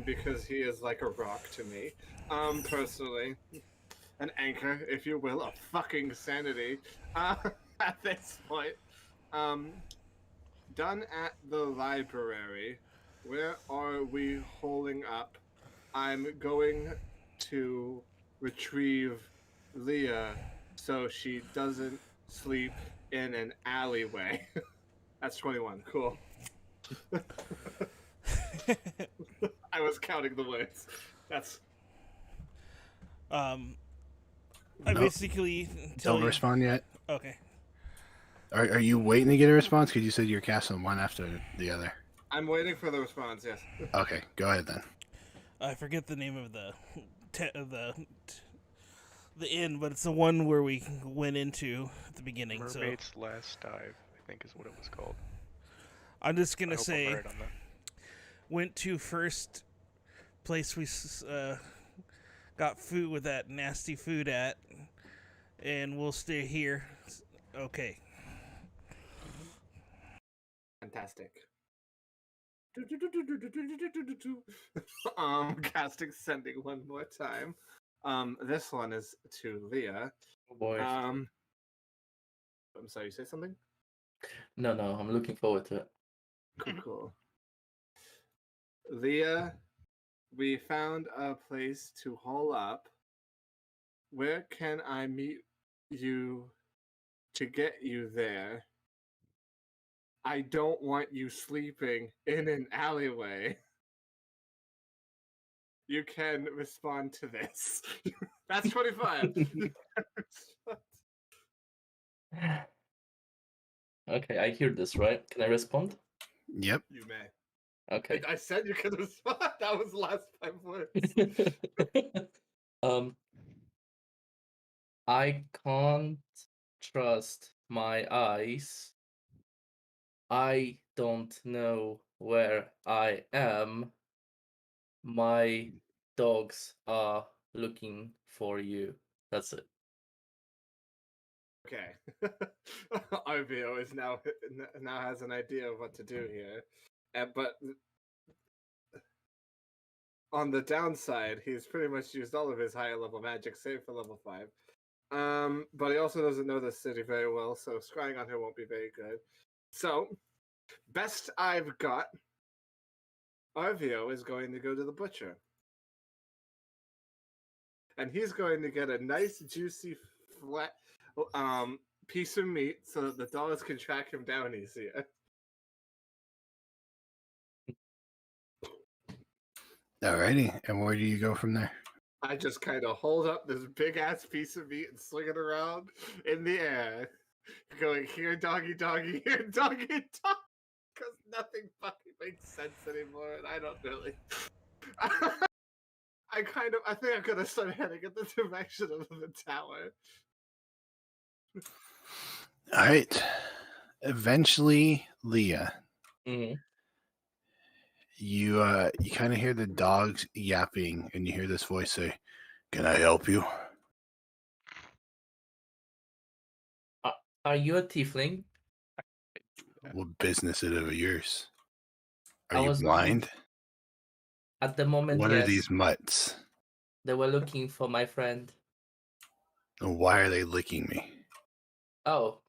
because he is like a rock to me. Personally, an anchor, if you will, a fucking sanity. At this point, um, done at the library. Where are we holding up? I'm going to retrieve Leah so she doesn't sleep in an alleyway. That's 21. Cool. I was counting the words. That's I Nope. basically tell Don't you. respond yet. Okay. Are you waiting to get a response? Because you said you're casting one after the other. I'm waiting for the response. Yes. Okay, go ahead then. I forget the name of the inn, but it's the one where we went into at the beginning. Mermaid's Last Dive, I think is what it was called. I'm just gonna I hope I'm say right on that. went to first place we got food with that nasty food at, and we'll stay here. Okay. Fantastic. Casting sending one more time. This one is to Leah. Oh boy. I'm sorry, you say something? No, I'm looking forward to it. Cool. Leah, we found a place to hole up. Where can I meet you to get you there? I don't want you sleeping in an alleyway. You can respond to this. That's 25. Okay, I hear this, right? Can I respond? Yep. You may. Okay. I said you could respond. That was the last 5 words. I can't trust my eyes. I don't know where I am. My dogs are looking for you. That's it. Okay. RVO is now has an idea of what to do here. But on the downside, he's pretty much used all of his higher level magic, save for level 5. But he also doesn't know the city very well, so scrying on her won't be very good. So, best I've got, RVO is going to go to the butcher. And he's going to get a nice, juicy, flat piece of meat so that the dogs can track him down easier. Alrighty, and where do you go from there? I just kind of hold up this big ass piece of meat and swing it around in the air, going here, doggy, doggy, here, doggy, dog. Because nothing fucking makes sense anymore, and I don't really. I think I'm gonna start heading in the direction of the tower. All right. Eventually, Leah, Mhm. you kind of hear the dogs yapping, and you hear this voice say, "Can I help you?" Are you a tiefling? What business is it of yours? I Are you was blind? At the moment, What yes. are these mutts? They were looking for my friend. And why are they licking me? Oh,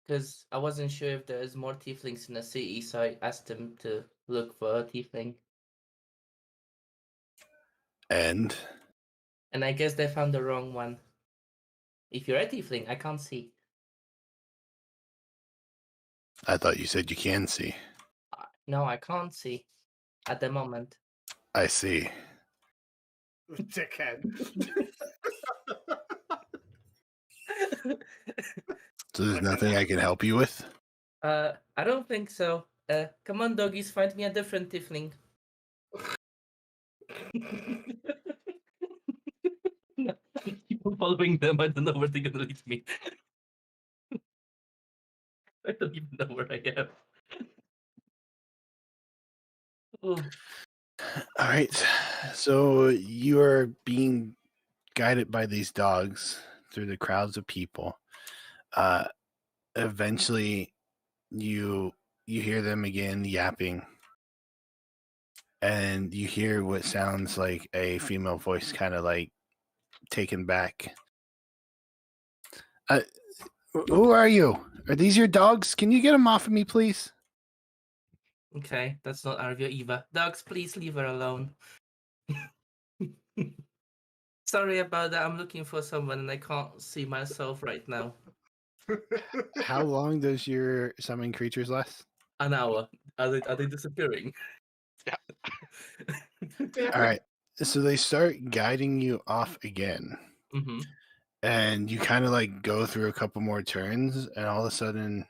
because I wasn't sure if there's more tieflings in the city, so I asked them to look for a tiefling. And And I guess they found the wrong one. If you're a tiefling, I can't see. I thought you said you can see. No, I can't see at the moment. I see. Dickhead. So there's nothing I can help you with? I don't think so. Come on, doggies, find me a different tiefling. No, I keep on following them. I don't know where they're gonna lead me. I don't even know where I am. Oh. All right. So you are being guided by these dogs through the crowds of people. Eventually, you hear them again yapping, and you hear what sounds like a female voice, kind of like taken back. Who are you? Are these your dogs? Can you get them off of me, please? Okay, that's not Arvia either. Dogs, please leave her alone. Sorry about that. I'm looking for someone and I can't see myself right now. How long does your summon creatures last? An hour. Are they disappearing? All right. So they start guiding you off again. Mm-hmm. And you kind of like go through a couple more turns, and all of a sudden,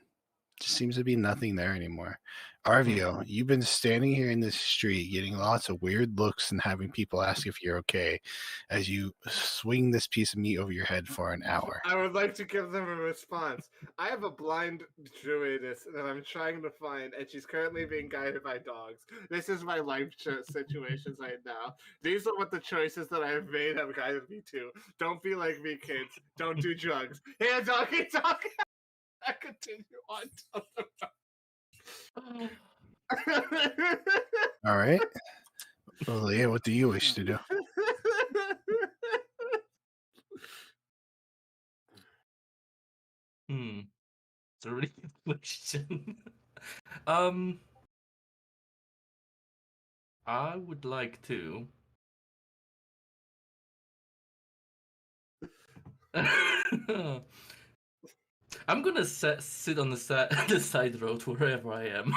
just seems to be nothing there anymore. Arvio, you've been standing here in this street getting lots of weird looks and having people ask if you're okay as you swing this piece of meat over your head for an hour. I would like to give them a response. I have a blind druidess that I'm trying to find, and she's currently being guided by dogs. This is my life situations right now. These are what the choices that I have made have guided me to. Don't be like me, kids. Don't do drugs. Here, doggy, dog. I continue on. All right. Well, Leah, what do you wish to do? It's a really good question. I would like to. I'm gonna sit on the the side road wherever I am.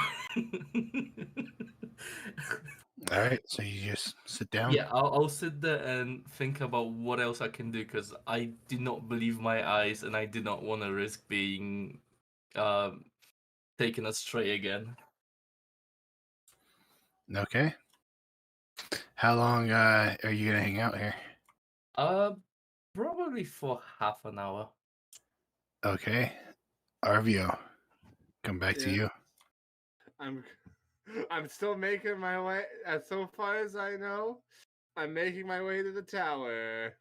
All right. So you just sit down. Yeah, I'll sit there and think about what else I can do because I do not believe my eyes and I do not want to risk being taken astray again. Okay. How long are you gonna hang out here? Probably for half an hour. Okay. Arvio, come back to you. I'm still making my way. As so far as I know, I'm making my way to the tower.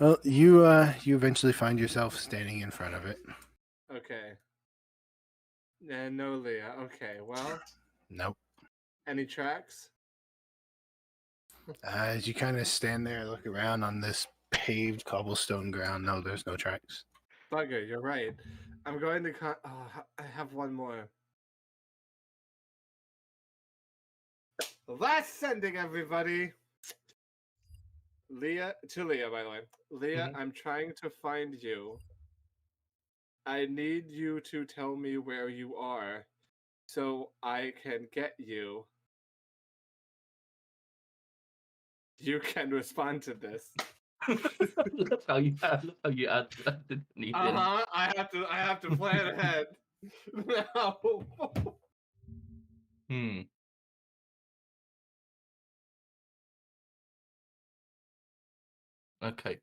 Well, you eventually find yourself standing in front of it. Okay. And no Leah. Okay. Well, Nope. any tracks? As you kind of stand there, look around on this paved cobblestone ground. No, there's no tracks. Bugger, you're right. I'm going to. I have one more. Last sending, everybody. Leah, by the way. Leah, I'm trying to find you. I need you to tell me where you are so I can get you. You can respond to this. Look how you add anything. I have to plan ahead. No. Okay.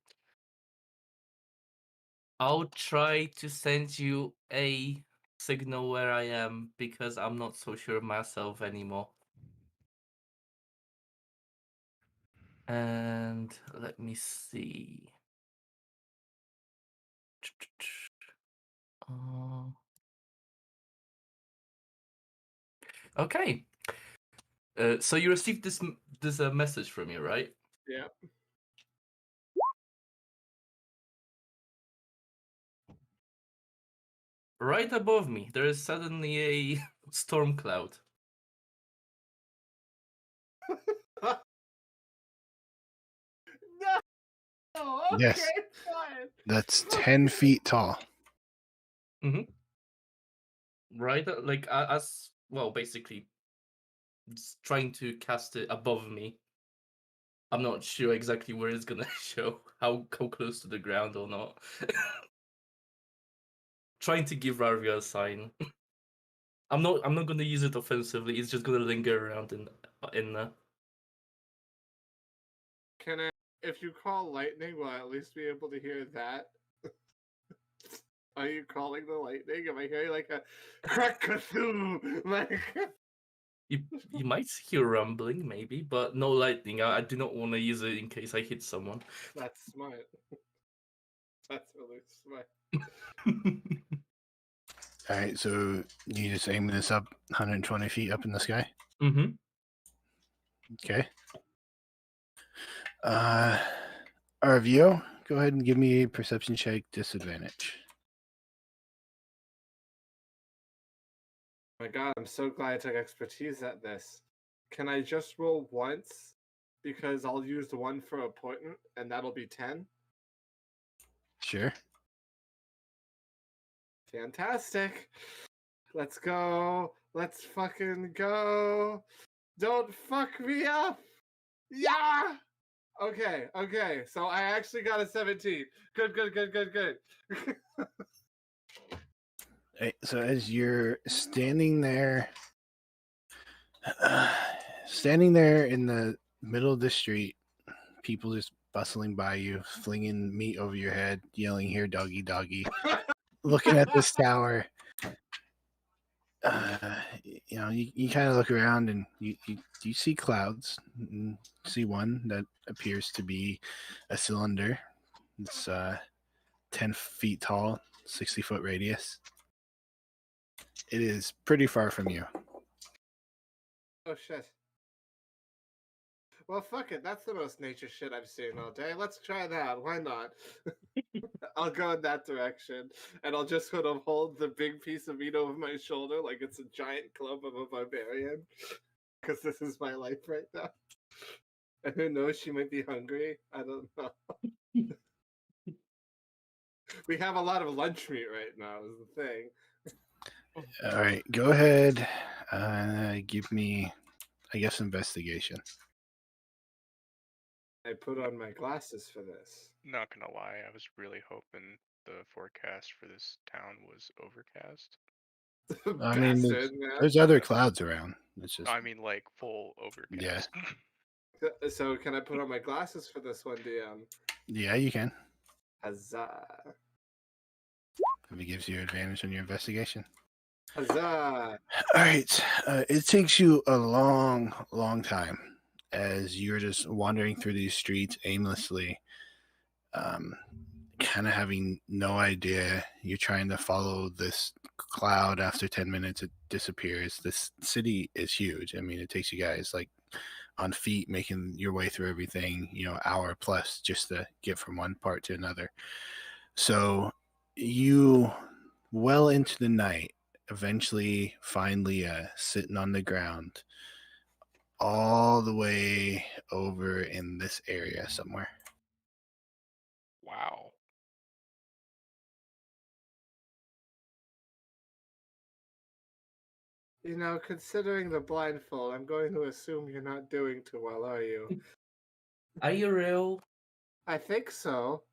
I'll try to send you a signal where I am because I'm not so sure myself anymore. And let me see. Okay. So you received this message from you, right? Yeah. Right above me, there is suddenly a storm cloud. No. Okay, Yes. fine. That's 10 feet tall. Right, like as well, basically, it's trying to cast it above me. I'm not sure exactly where it's gonna show, how close to the ground or not. Trying to give Rarvia a sign. I'm not gonna use it offensively. It's just gonna linger around in there. Can I? If you call lightning, will I at least be able to hear that? Are you calling the lightning? Am I hearing like a crack-a-thoo? Like You might hear rumbling, maybe, but no lightning. I do not want to use it in case I hit someone. that's smart. That's really smart. All right, so you just aiming this up 120 feet up in the sky? Mm-hmm. Okay. Arvio, go ahead and give me a perception check disadvantage. My God, I'm so glad I took expertise at this. Can I just roll once? Because I'll use the one for a point, and that'll be 10. Sure. Fantastic. Let's go. Let's fucking go. Don't fuck me up. Yeah. Okay. So I actually got a 17. Good. So as you're standing there in the middle of the street, people just bustling by you, flinging meat over your head, yelling, "Here, doggy, doggy!" Looking at this tower, you kind of look around and you see clouds. You see one that appears to be a cylinder. It's 10 feet tall, 60-foot radius. It is pretty far from you. Oh shit. Well, fuck it. That's the most nature shit I've seen all day. Let's try that. Why not? I'll go in that direction, and I'll just sort of hold the big piece of meat over my shoulder like it's a giant club of a barbarian. Because this is my life right now. And who knows, she might be hungry. I don't know. We have a lot of lunch meat right now, is the thing. All right, go ahead. Give me, I guess, investigation. I put on my glasses for this. Not gonna lie, I was really hoping the forecast for this town was overcast. I mean, Bastard, man. there's other clouds around. It's just I mean, like full overcast. So can I put on my glasses for this one, DM? yeah, you can. Huzzah. If it gives you advantage on your investigation. Huzzah. All right, it takes you a long time as you're just wandering through these streets aimlessly, kind of having no idea. You're trying to follow this cloud. After 10 minutes, it disappears. This city is huge. I mean, it takes you guys like on feet making your way through everything, hour plus just to get from one part to another. So you, well into the night, eventually find Leah sitting on the ground all the way over in this area somewhere. Wow. Considering the blindfold, I'm going to assume you're not doing too well, are you? Are you real? I think so.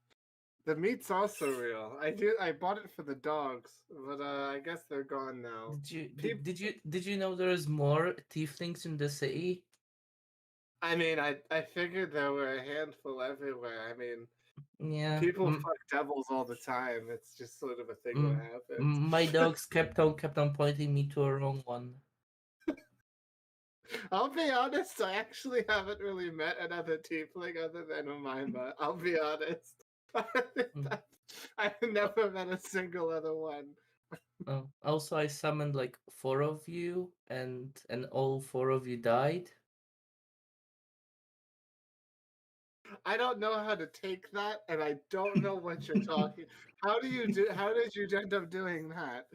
The meat's also real. I bought it for the dogs, but I guess they're gone now. Did you know there's more tieflings in the city? I mean, I figured there were a handful everywhere. I mean, Yeah. people fuck devils all the time. It's just sort of a thing that happens. My dogs kept on pointing me to a wrong one. I'll be honest, I actually haven't really met another tiefling other than Umima. I'll be honest. I've never met a single other one. Also, I summoned like 4 of you, and all 4 of you died. I don't know how to take that, and I don't know what you're talking. How did you end up doing that?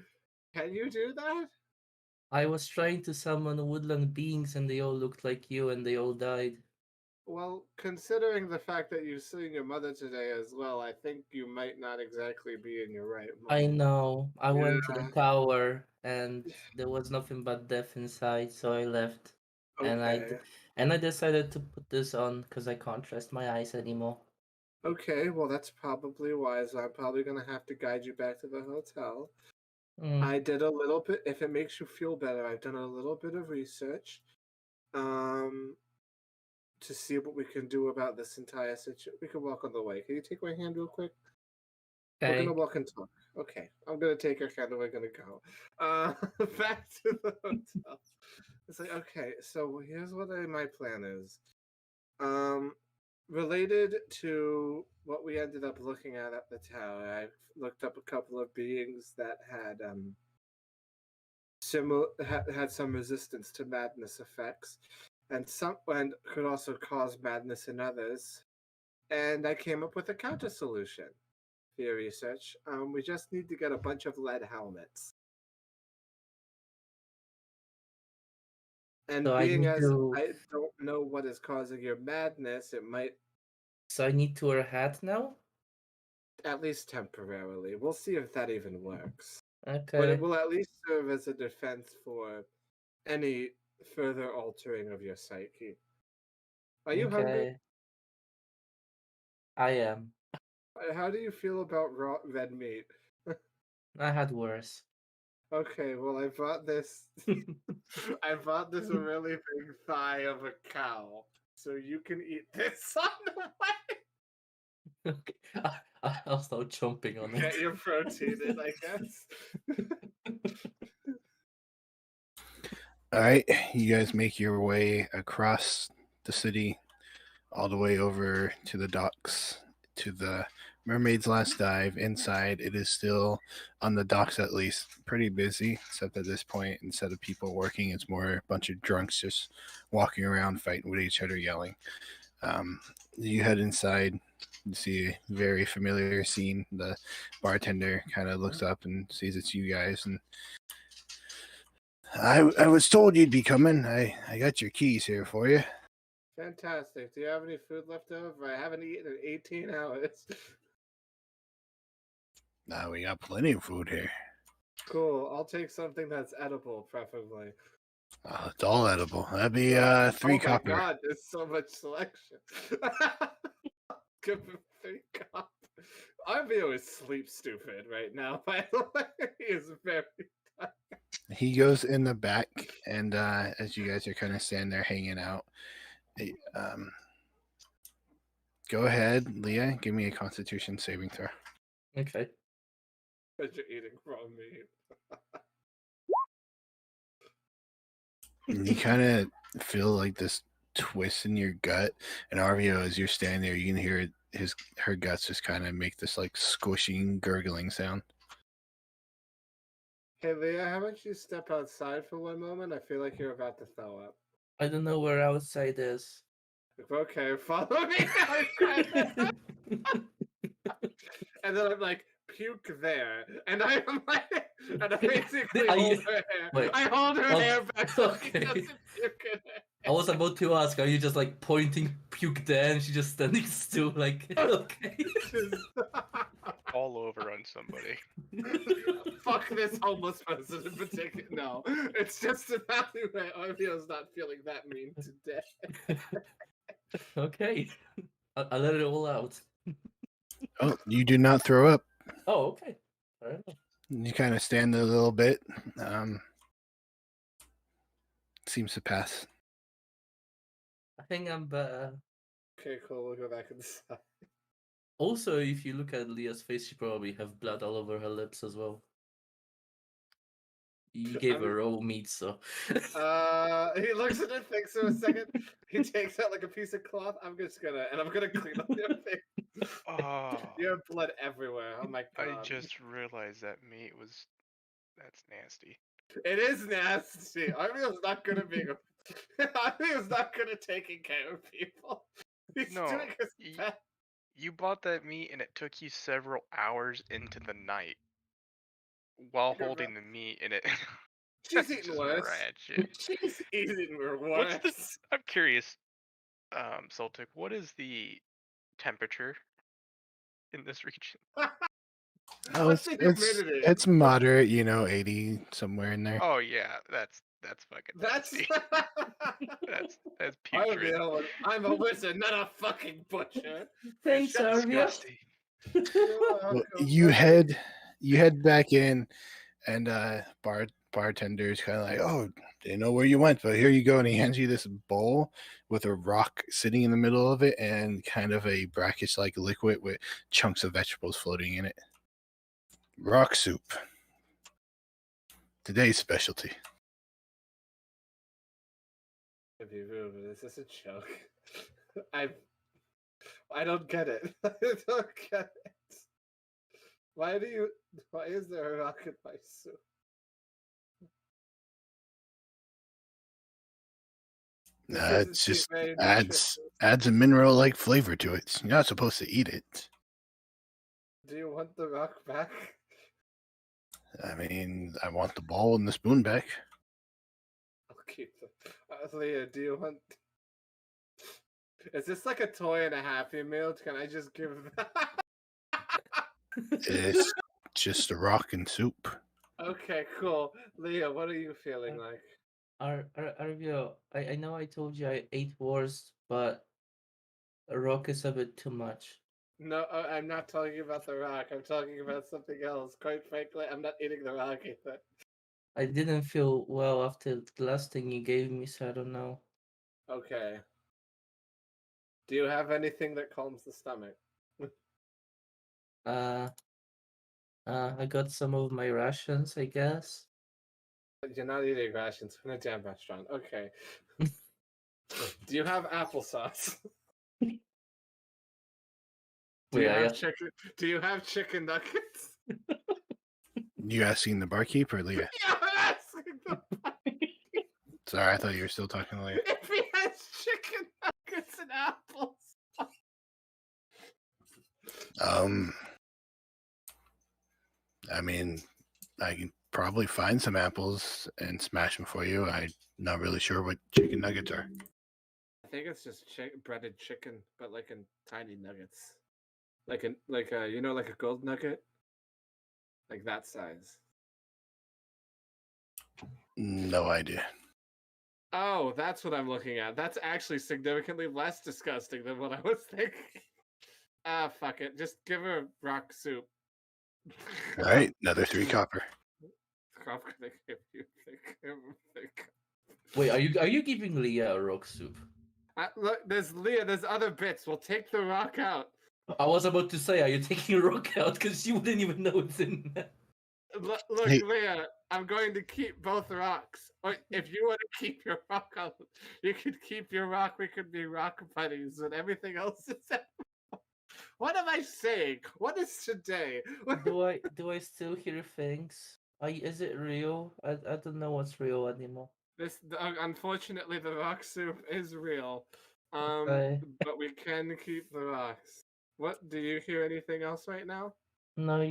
Can you do that? I was trying to summon woodland beings, and they all looked like you, and they all died. Well, considering the fact that you've seen your mother today as well, I think you might not exactly be in your right I mind. know. I went to the Yeah. tower, and there was nothing but death inside, so I left. Okay. And I decided to put this on because I can't trust my eyes anymore. Okay, well that's probably wise. I'm probably gonna have to guide you back to the hotel. Mm, I did a little bit. If it makes you feel better, I've done a little bit of research, to see what we can do about this entire situation. We can walk on the way. Can you take my hand real quick? We're okay. gonna walk and talk. Okay, I'm gonna take her hand and we're gonna go. Back to the hotel. It's like, okay, so here's what my plan is. Related to what we ended up looking at the tower, I looked up a couple of beings that had had some resistance to madness effects, and could also cause madness in others. And I came up with a counter solution for your research. We just need to get a bunch of lead helmets. And So I being need as to. I don't know what is causing your madness, it might, So I need to wear a hat now. at least temporarily. We'll see if that even works. But Okay. it will at least serve as a defense for any further altering of your psyche. Are you hungry? Okay. I am. How do you feel about raw red meat? I had worse. Okay, well I bought this I bought this really big thigh of a cow. So you can eat this on the way. Okay. I'll start chomping on Get it. your protein in, I guess. All right, you guys make your way across the city, all the way over to the docks, to the Mermaid's Last Dive. Inside, it is still, on the docks at least, pretty busy, except at this point, instead of people working, it's more a bunch of drunks just walking around, fighting with each other, yelling. You head inside, you see a very familiar scene. The bartender kind of looks up and sees it's you guys, and I was told you'd be coming. I got your keys here for you. Fantastic. Do you have any food left over? I haven't eaten in 18 hours. Now we got plenty of food here. Cool. I'll take something that's edible, preferably. It's all edible. That'd be three Oh copper. my god, there's so much selection. Give him 3 copper. Arvio is sleep stupid right now, by the way. He is very tired. He goes in the back, and as you guys are kind of standing there hanging out, go ahead, Leah. Give me a Constitution saving throw. Okay. Because you're eating raw meat. And you kind of feel like this twist in your gut, and Arvio, as you're standing there, you can hear her guts just kind of make this like squishing, gurgling sound. Hey Leah, how about you step outside for one moment? I feel like you're about to throw up. I don't know where outside is. Okay, follow me. And then I'm like, puke there. And I'm like, and I basically Are hold you- her hair. wait, I hold her oh, hair back so she okay. doesn't puke in her. I was about to ask, are you just like pointing puke there and she just standing still like okay. All over on somebody. Fuck this homeless person in particular. No, it's just about the way Arvio's not feeling that mean today. Okay. I let it all out. Oh, you do not throw up. Oh, okay. All right. You kind of stand there a little bit. Seems to pass. I think I'm better. Okay, cool. We'll go back inside. Also, if you look at Leah's face, she probably have blood all over her lips as well. You gave her raw meat, so. He looks at it, thinks for a second. He takes out like a piece of cloth. I'm gonna clean up your face. Oh, You have blood everywhere. Oh my god. I just realized that meat was. That's nasty. It is nasty. Arvio's not good at being Arvio's not good at taking care of people. He's No, doing his best. You bought that meat and it took you several hours into the night while You're holding the meat in it. She's That's eating just worse. ratchet. She's eating worse. What's the? I'm curious, Celtic. What is the temperature in this region? Oh, What's the humidity? it's moderate, 80 somewhere in there. Oh yeah, that's fucking That's nasty. That's putrid. Arvio. I'm a wizard, not a fucking butcher. Thanks, That's Arvio. Disgusting. Well, you head back in, and bartender's kind of like, oh, didn't know where you went, but here you go, and he hands you this bowl with a rock sitting in the middle of it and kind of a brackish like liquid with chunks of vegetables floating in it. Rock soup, today's specialty. Is this a joke? I don't get it. I don't get it. Why is there a rock in my soup? This It isn't just very adds nutritious. adds a mineral-like flavor to it. You're not supposed to eat it. Do you want the rock back? I mean, I want the bowl and the spoon back. I'll keep them. Leah, do you want? Is this like a toy and a Happy Meal? Can I just give? It's just a rock and soup. Okay, cool. Leah, what are you feeling like? Arvio, I know I told you I ate worse, but a rock is a bit too much. No, I'm not talking about the rock. I'm talking about something else. Quite frankly, I'm not eating the rock either. I didn't feel well after the last thing you gave me, so I don't know. Okay. Do you have anything that calms the stomach? I got some of my rations, I guess. You're not eating rations from a damn restaurant. Okay. Do you have applesauce? Do you Wait, have chicken? Do you have chicken nuggets? You asking the barkeep or Leah? Yeah, I'm asking the Sorry, I thought you were still talking to Leah. if he has chicken nuggets and apples. I mean, I can probably find some apples and smash them for you. I'm not really sure what chicken nuggets are. I think it's just breaded chicken, but like in tiny nuggets, like a you know, like a gold nugget, like that size. No idea. Oh, that's what I'm looking at. That's actually significantly less disgusting than what I was thinking. Ah, fuck it. Just give her rock soup. All right, another 3 copper. I'm gonna give you thick. Wait, are you giving Leah a rock soup? Look, there's Leah. There's other bits. We'll take the rock out. I was about to say, are you taking a rock out? Because she wouldn't even know it's in there. Look, Hey. Leah. I'm going to keep both rocks. Or if you want to keep your rock out, you can keep your rock. We could be rock buddies, and everything else is. What am I saying? What is today? Do I still hear things? Is it real? I don't know what's real anymore. Unfortunately, the rock soup is real. Okay. But we can keep the rocks. What, do you hear anything else right now? No,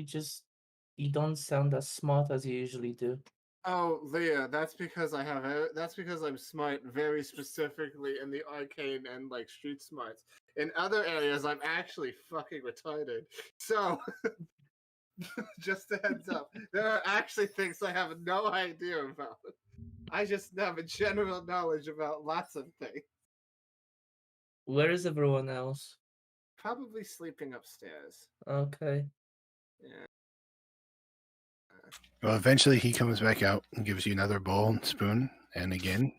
you don't sound as smart as you usually do. Oh, Leah, that's because I'm smart very specifically in the arcane and like street smarts. In other areas, I'm actually fucking retarded. So, just a heads up, there are actually things I have no idea about. I just have a general knowledge about lots of things. Where is everyone else? Probably sleeping upstairs. Okay. Yeah. Well, eventually he comes back out and gives you another bowl and spoon. And again,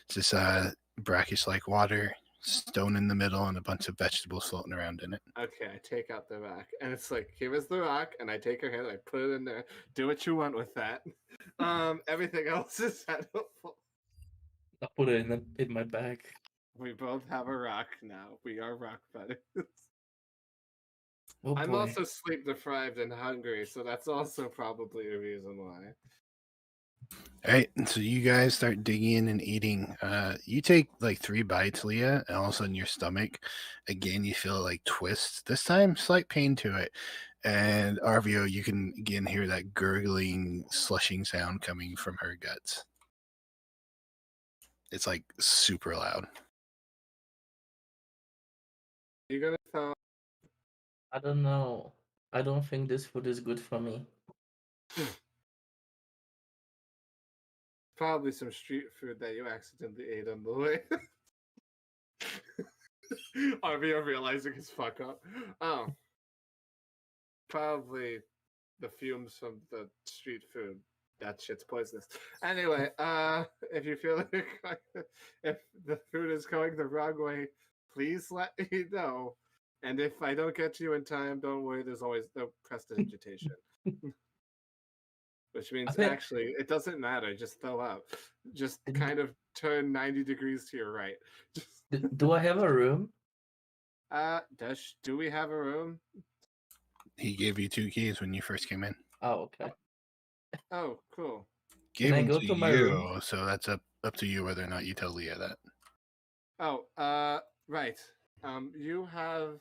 it's this brackish-like water, stone in the middle, and a bunch of vegetables floating around in it. Okay, I take out the rock, and it's like, here is the rock, and I take her hand, I put it in there. Do what you want with that. Everything else is helpful. I'll put it in my bag. We both have a rock now. We are rock buddies. Oh I'm boy. also sleep deprived and hungry, so that's also probably a reason why. All right, so you guys start digging and eating. You take like 3 bites, Leah, and all of a sudden your stomach, again, you feel like twists. This time, slight pain to it. And Arvio, you can again hear that gurgling, slushing sound coming from her guts. It's like super loud. You gonna tell? I don't know. I don't think this food is good for me. Probably some street food that you accidentally ate on the way. RVO realizing his fuck up. Oh. Probably the fumes from the street food. That shit's poisonous. Anyway, if you feel like if the food is going the wrong way, please let me know. And if I don't get to you in time, don't worry, there's always no prestidigitation. Which means think- actually it doesn't matter, just throw up. Just Did- kind of turn 90 degrees to your right. Do I have a room? Do we have a room? He gave you 2 keys when you first came in. Oh, okay. Oh, cool. Gave I them go to to my you, room? so that's up to you whether or not you tell Leah that. Oh, right. You have.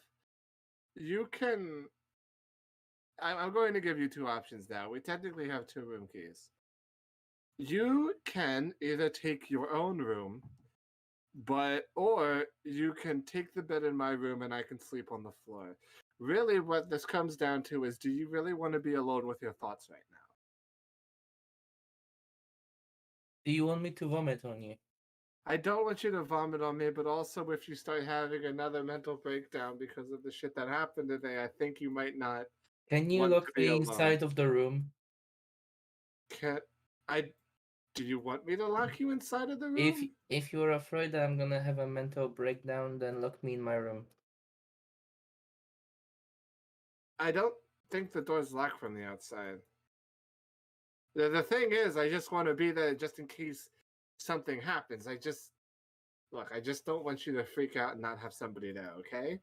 You can. I'm going to give you two options now. We technically have two room keys. You can either take your own room, or you can take the bed in my room and I can sleep on the floor. Really, what this comes down to is, do you really want to be alone with your thoughts right now? Do you want me to vomit on you? I don't want you to vomit on me, but also if you start having another mental breakdown because of the shit that happened today, I think you might not Can you want to lock be me alone. inside of the room? Can't I? Do you want me to lock you inside of the room? If you're afraid that I'm gonna have a mental breakdown, then lock me in my room. I don't think the door's locked from the outside. The thing is, I just want to be there just in case something happens. I just don't want you to freak out and not have somebody there, okay?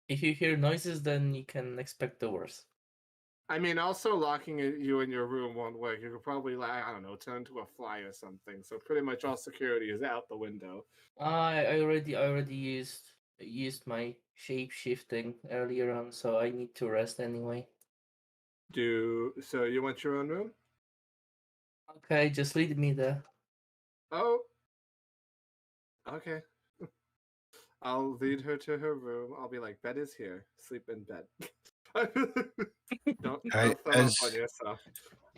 If you hear noises, then you can expect the worst. I mean, also locking you in your room won't work. You could probably, I don't know, turn into a fly or something. So pretty much all security is out the window. I already used my shape shifting earlier on, so I need to rest anyway. So you want your own room? Okay, just lead me there. Oh, okay. I'll lead her to her room. I'll be like, bed is here. Sleep in bed. Don't throw up on yourself.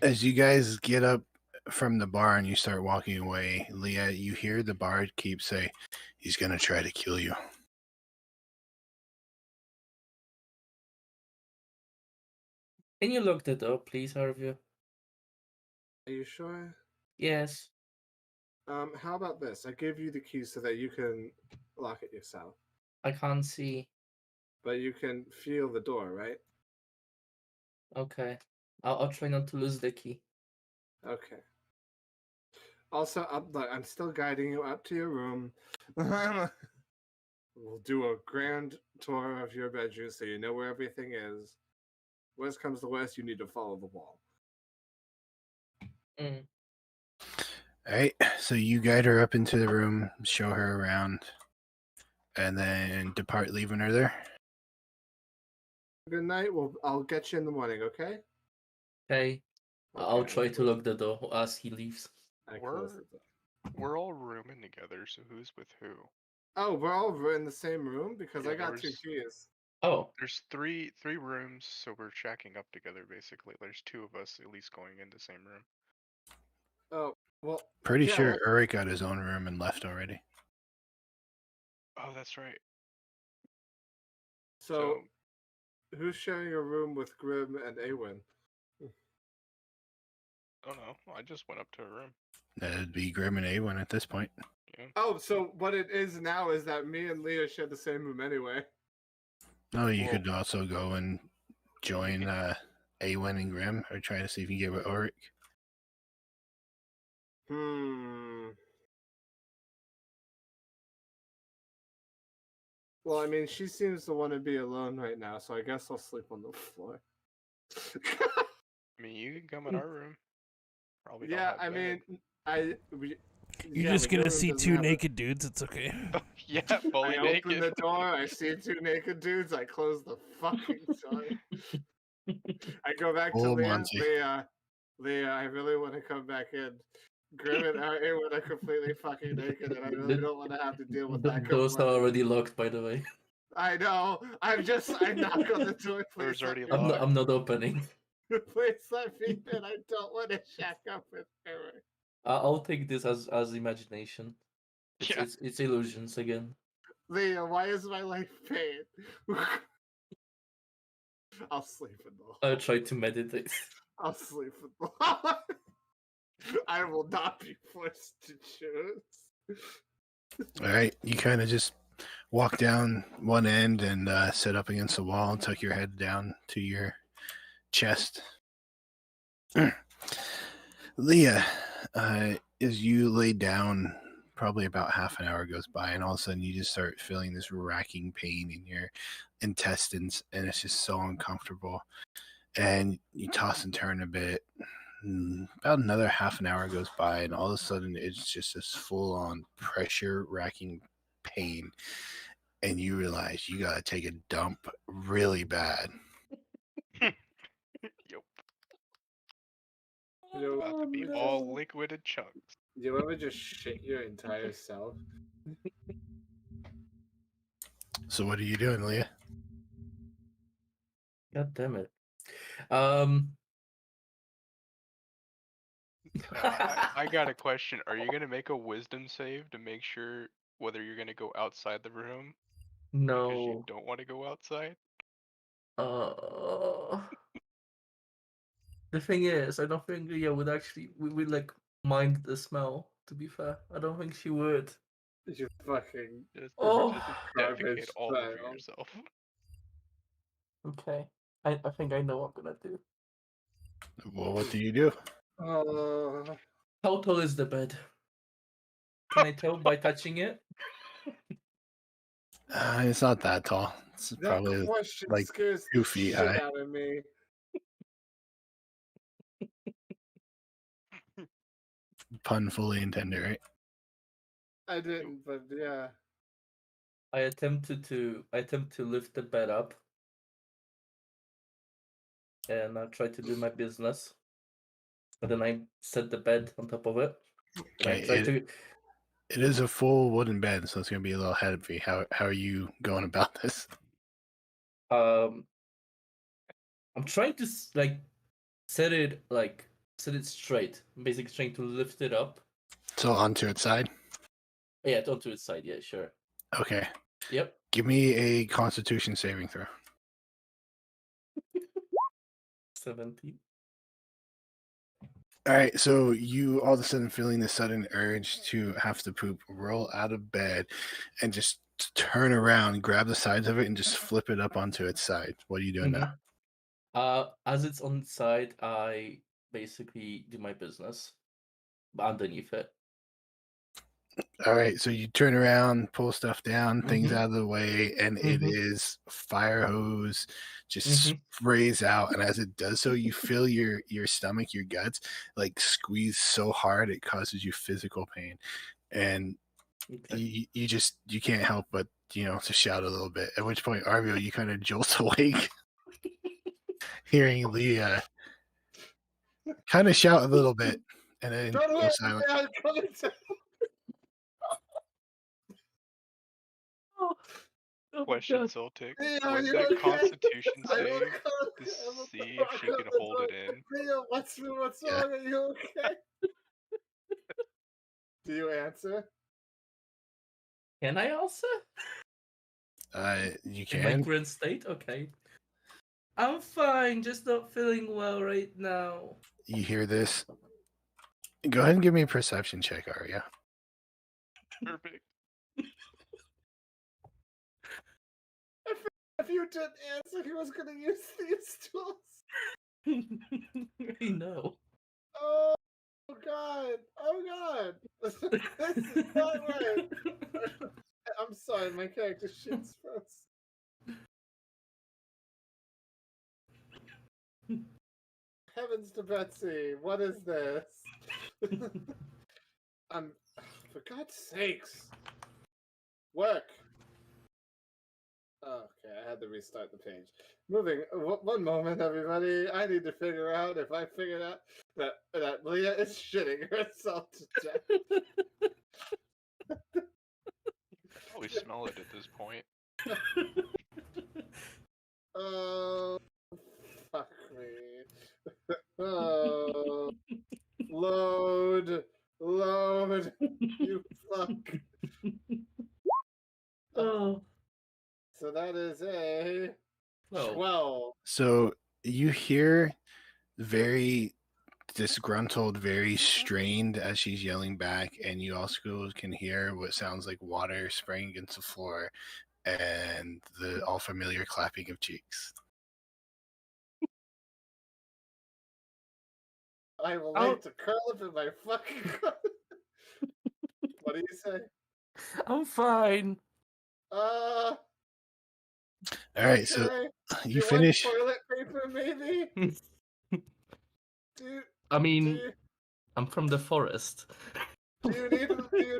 As you guys get up from the bar and you start walking away, Leah, you hear the bard keep say, "He's gonna try to kill you." Can you lock the door, please, Harvey? Are you sure? Yes. How about this? I give you the key so that you can lock it yourself. I can't see. But you can feel the door, right? Okay. I'll try not to lose the key. Okay. Also, I'm still guiding you up to your room. We'll do a grand tour of your bedroom so you know where everything is. Worst comes to worst, you need to follow the wall. Mm. All right, so you guide her up into the room, show her around, and then depart, leaving her there. Good night. I'll get you in the morning, okay? Okay. I'll Okay, try to lock the door as he leaves. I close the door. We're all rooming together, so who's with who? Oh, we're all in the same room because Yeah, I got two keys. Oh, There's three rooms, so we're shacking up together basically. There's two of us at least going into the same room. Oh, well. Pretty yeah, sure Ulrich got his own room and left already. Oh, that's right. So, who's sharing a room with Grim and Awen? Oh no, I just went up to a room. That'd be Grim and Awen at this point. Yeah. Oh, so what it is now is that me and Leah share the same room anyway. Oh, you Well- could also go and join Awen and Grim, or try to see if you can get with Ulrich. Well, I mean, she seems to want to be alone right now, so I guess I'll sleep on the floor. I mean, you can come in our room. Probably don't Yeah, have I bed. mean, You're just gonna see two naked dudes. It's okay. Yeah, fully I naked. open the door, I see two naked dudes, I close the fucking door. I go back to Oh, Leah. Monty. Leah, I really want to come back in. Grim and Aaron are completely fucking naked, and I really don't want to have to deal with that. Those are complaint. already locked, by the way. I know. I knock on the door. Door's Please already let me locked. I'm not opening. in. Please let me in. I don't want to shack up with Eric. I'll take this as imagination. Yeah. It's illusions again. Leah, why is my life pain? I'll sleep in the hall. I'll try to meditate. I'll sleep in the hall. I will not be forced to choose. All right, you kind of just walk down one end and sit up against the wall and tuck your head down to your chest. Leah, as you lay down, probably about half an hour goes by, and all of a sudden you just start feeling this racking pain in your intestines, and it's just so uncomfortable. And you toss and turn a bit. About another half an hour goes by, and all of a sudden it's just this full-on pressure-racking pain, and you realize you gotta take a dump really bad. Yep. You, About to be all liquid and chunks. you ever just shit your entire self? So what are you doing, Leah? God damn it. I got a question. Are you gonna make a wisdom save to make sure whether you're gonna go outside the room because you No. don't want to go outside? The thing is, I don't think Leah would actually would like mind the smell. To be fair, I don't think she would. You fucking Just, Oh, just garbage defecate all over pile. yourself. okay. I think I know what I'm gonna do. Well, what do you do? How tall is the bed? Can I tell by touching it? It's not that tall. It's That probably question like scares 2 the feet shit high. out of me. Pun fully intended, right? I didn't, but yeah. I attempt to lift the bed up, and I try to do my business. And then I set the bed on top of it. And I Okay, try to. it is a full wooden bed, so it's gonna be a little heavy. How are you going about this? I'm trying to set it straight. I'm basically trying to lift it up. So onto its side. Yeah, onto its side. Yeah, sure. Okay. Yep. Give me a Constitution saving throw. 17. All right, so you all of a sudden feeling the sudden urge to have to poop, roll out of bed, and just turn around, grab the sides of it, and just flip it up onto its side. What are you doing now? As it's on its side, I basically do my business underneath it. All right, so you turn around, pull stuff down, things out of the way, and it is fire hose just sprays out. And as it does so, you feel your stomach, your guts, like squeeze so hard it causes you physical pain, and you can't help but to shout a little bit. At which point, Arvio, you kind of jolt awake, hearing Leah kind of shout a little bit, and then Don't go worry, silent. I'm coming to. Question, Celtic. Hey, Was you that okay? Constitution I save don't to see if she could hold it in? Leo, what's Yeah. wrong? Are you okay? Do you answer? Can I answer? You In my can. current state? Okay. I'm fine, just not feeling well right now. You hear this? Go ahead and give me a perception check, Arya. Perfect. If you didn't answer, he was going to use these tools. I know. Oh God! Oh God! This is not right. I'm sorry, my character shits first. Heavens to Betsy! What is this? For God's sakes, work. Okay, I had to restart the page. Moving. One moment, everybody. I need to figure out if I figured out that Leah is shitting herself to death. Probably smell it at this point. Oh, fuck me. Oh, load, you fuck. Oh. So that is a 12. 12. So you hear very disgruntled, very strained as she's yelling back, and you also can hear what sounds like water spraying against the floor and the all familiar clapping of cheeks. I will like to curl up in my fucking. What do you say? I'm fine. All right, so Okay. you want finish. toilet paper, maybe? I mean, I'm from the forest. Do you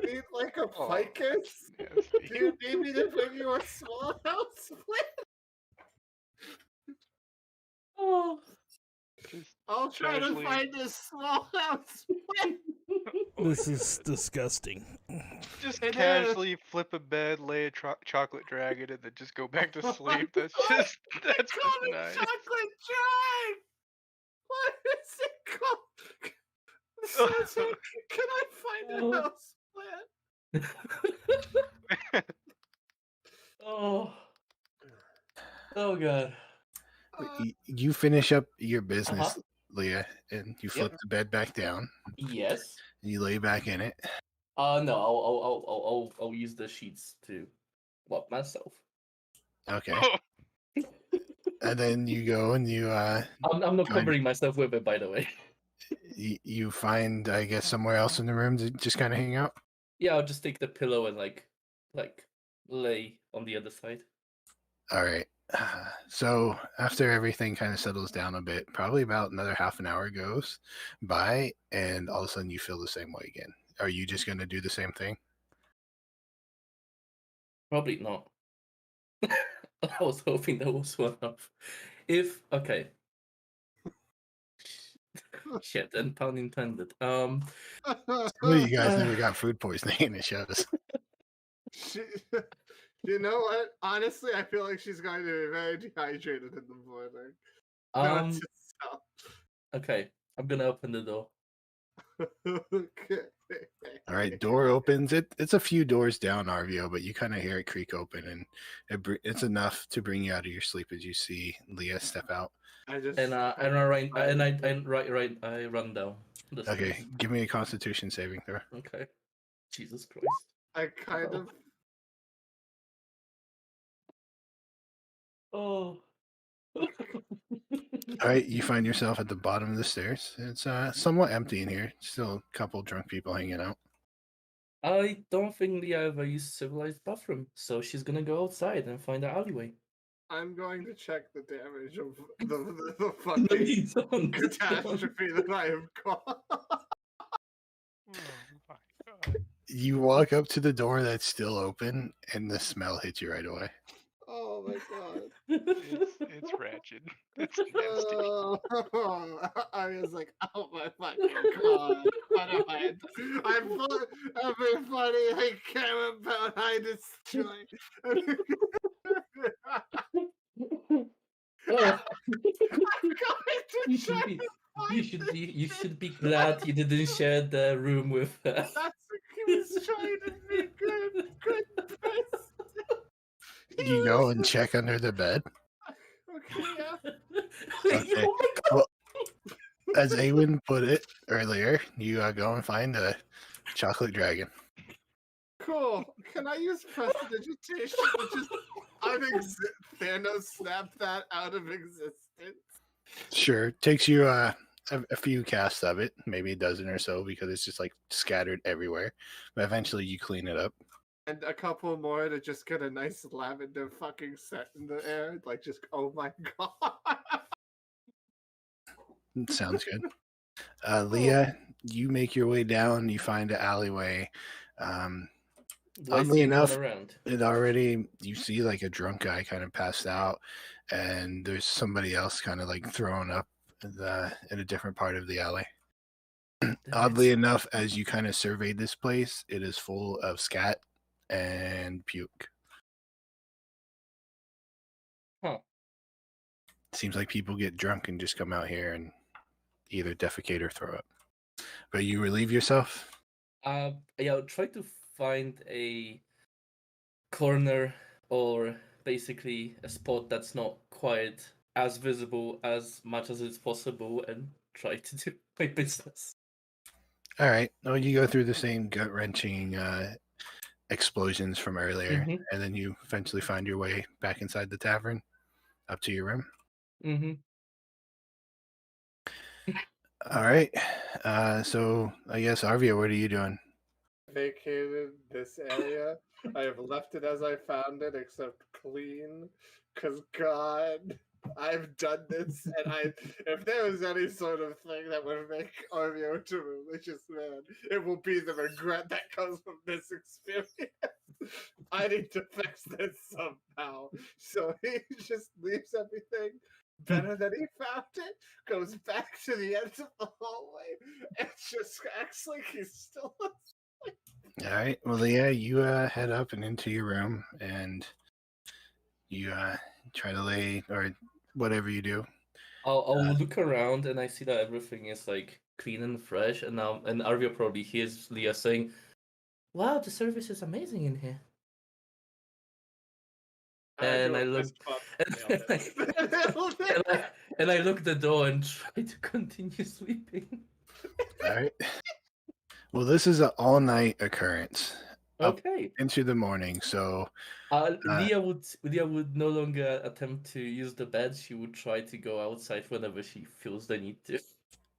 need like a Oh, ficus? nasty. Do you need me to bring you a small house plant? Oh. Just I'll try casually- to find a small house plant. This is disgusting. Just It casually flip a bed, lay a chocolate dragon, and then just go back to sleep. That's just that's Call just it nice. chocolate drag. What is it called? Sensei, can I find a house plant? Oh. Oh god. You finish up your business, Uh-huh. Leah, and you flip the bed back down. Yes. And you lay back in it. No, I'll use the sheets to wipe myself. Okay. And then you go and you I'm not Fine. covering myself with it, by the way. you find, I guess, somewhere else in the room to just kind of hang out. Yeah, I'll just take the pillow and like lay on the other side. All right. So after everything kind of settles down a bit, probably about another half an hour goes by, and all of a sudden you feel the same way again. Are you just going to do the same thing? Probably not. I was hoping that was one of. If okay. Shit, and pun intended. Well, you guys never got food poisoning, it shows. You know what? Honestly, I feel like she's going to be very dehydrated in the morning. Um. Stop. Okay, I'm gonna open the door. Okay. All right, door opens. It's a few doors down, Arvio, but you kind of hear it creak open, and it's enough to bring you out of your sleep as you see Leah step out. I just And I run down. The Okay, stairs. give me a Constitution saving throw. Okay. Jesus Christ. I kind of Oh. All right, you find yourself at the bottom of the stairs. It's somewhat empty in here. Still a couple drunk people hanging out. I don't think Leah ever used civilized bathroom, so she's gonna go outside and find the alleyway. I'm going to check the damage of the No, fucking you don't. catastrophe that I have caused. Oh my god. You walk up to the door that's still open, and the smell hits you right away. Oh my god. It's ratchet. It's nasty. I was like, oh my fucking god. What am I? I put everybody I care about, I destroy. Oh, I'm going to you should try be, to find you should be glad you didn't share the room with her. That's he was trying to be good person. You go and check under the bed. Okay, yeah. Okay. Oh my god! Well, as Awen put it earlier, you go and find a chocolate dragon. Cool. Can I use prestidigitation to just Thanos snap that out of existence? Sure, takes you a few casts of it, maybe a dozen or so, because it's just like scattered everywhere. But eventually, you clean it up. And a couple more to just get a nice lavender fucking set in the air. Like, just, oh my god. Sounds good. Leah, you make your way down. You find an alleyway. Do I Oddly see anyone enough, around? it already you see like a drunk guy kind of passed out, and there's somebody else kind of like thrown up in a different part of the alley. Oddly enough, as you kind of surveyed this place, it is full of scat and puke. Huh. Seems like people get drunk and just come out here and either defecate or throw up. But you relieve yourself. Yeah, I'll try to find a corner or basically a spot that's not quite as visible as much as it's possible and try to do my business. All right. Well, you go through the same gut wrenching explosions from earlier, Mhm. and then you eventually find your way back inside the tavern, up to your room. Mm-hmm. All right. So I guess Arvia, what are you doing? Vacated this area. I have left it as I found it, except clean. Cause God. I've done this, and if there was any sort of thing that would make Arvio a religious man, it will be the regret that comes from this experience. I need to fix this somehow. So he just leaves everything better than he found it, goes back to the end of the hallway, and just acts like he's still asleep. All right. Well, yeah, you head up and into your room, and you try to lay or whatever you do. I'll look around and I see that everything is like clean and fresh, and Arvio probably hears Leah saying, "Wow, the service is amazing in here." And I look, and I look the door and try to continue sleeping. All right. Well, this is an all-night occurrence. Up Okay. into the morning. So Leah would no longer attempt to use the bed. She would try to go outside whenever she feels the need to.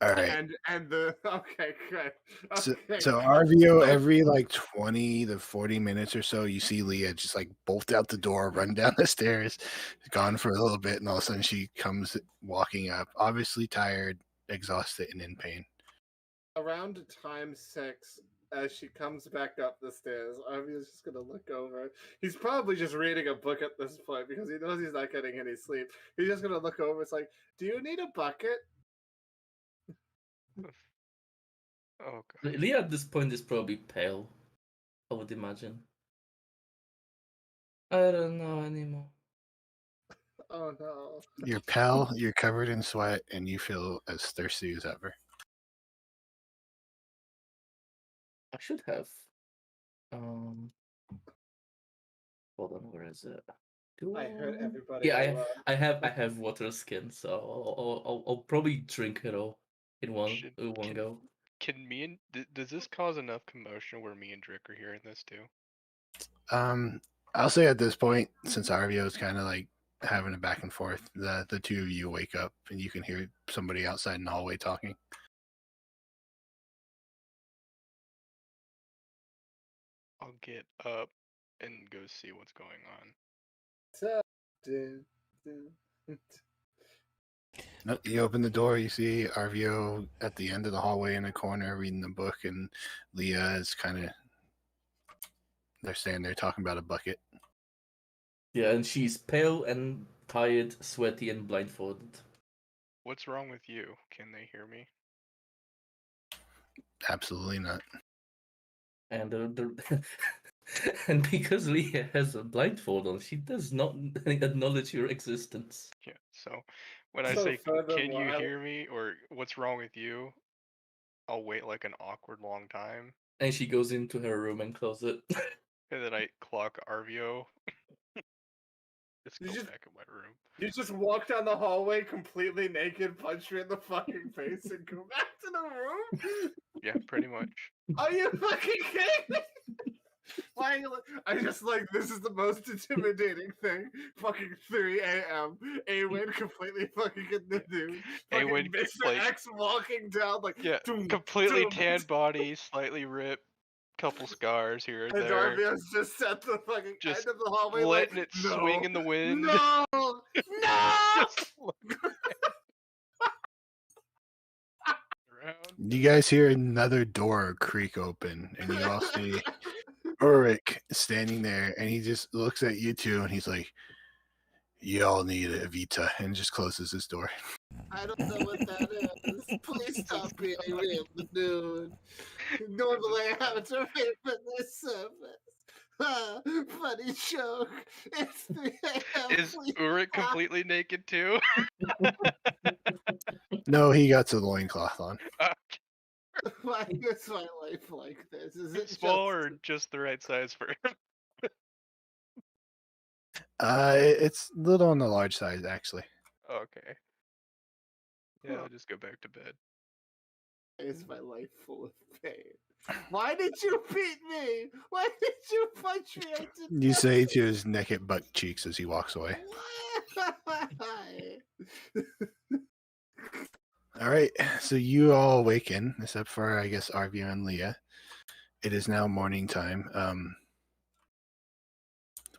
all right. And the okay, good. So, Okay. so RVO, every like 20 to 40 minutes or so, you see Leah just like bolt out the door, run down the stairs, gone for a little bit, and all of a sudden she comes walking up, obviously tired, exhausted, and in pain. Around time 6, as she comes back up the stairs, Arvio's just gonna look over. He's probably just reading a book at this point because he knows he's not getting any sleep. He's just gonna look over. It's like, do you need a bucket? Oh god. Leah at this point is probably pale, I would imagine. I don't know anymore. Oh no. You're pale, you're covered in sweat, and you feel as thirsty as ever. I should have. Hold on, where is it? I heard everybody. Yeah, I have water skin, so I'll probably drink it all in one go. Can me and does this cause enough commotion where me and Drick are hearing this too? I'll say at this point, since RVO is kind of like having a back and forth, the two of you wake up and you can hear somebody outside in the hallway talking. I'll get up and go see what's going on. You open the door, you see RVO at the end of the hallway in a corner reading the book, and Leah is kind of, they're standing there talking about a bucket. Yeah, and she's pale and tired, sweaty, and blindfolded. What's wrong with you? Can they hear me? Absolutely not. And and because Leah has a blindfold on, she does not acknowledge your existence. Yeah. So when I So say, "Can furthermore, you hear me?" or "What's wrong with you?" I'll wait like an awkward long time, And she goes into her room and closes it. and then I clock Arvio. Just You go just- back in my room. You just walk down the hallway completely naked, punch me in the fucking face, and go back to the room? Yeah, pretty much. Are you fucking kidding me? Why are you I just like, this is the most intimidating thing. Fucking 3 a.m. Awen completely fucking in the nude. Fucking Awen, Mr. like- X walking down like, Yeah, doom, completely doom. tan body, slightly ripped, couple scars here and And there. Arvio's just at the fucking Just end of the hallway letting like, it swing in the wind. No! No! Just looking around. You guys hear another door creak open, and you all see Ulrich standing there, and he just looks at you two, and he's like, "You all need a Vita," and just closes his door. I don't know what that is. Please stop being ripped, dude. Normally I have to rip in this service. Funny joke. It's 3 a.m. Is Please Ulrich stop. completely naked too? No, he got the loincloth on. Why is my life like this? Is it Small just... or just the right size for him? It's a little on the large side, actually. Okay. Yeah, I'll just go back to bed. Is my life full of pain? Why did you beat me? Why did you punch me? I did You say to his naked butt cheeks as he walks away. Why? All right, so you all awaken, except for, I guess, Arvio and Leah. It is now morning time.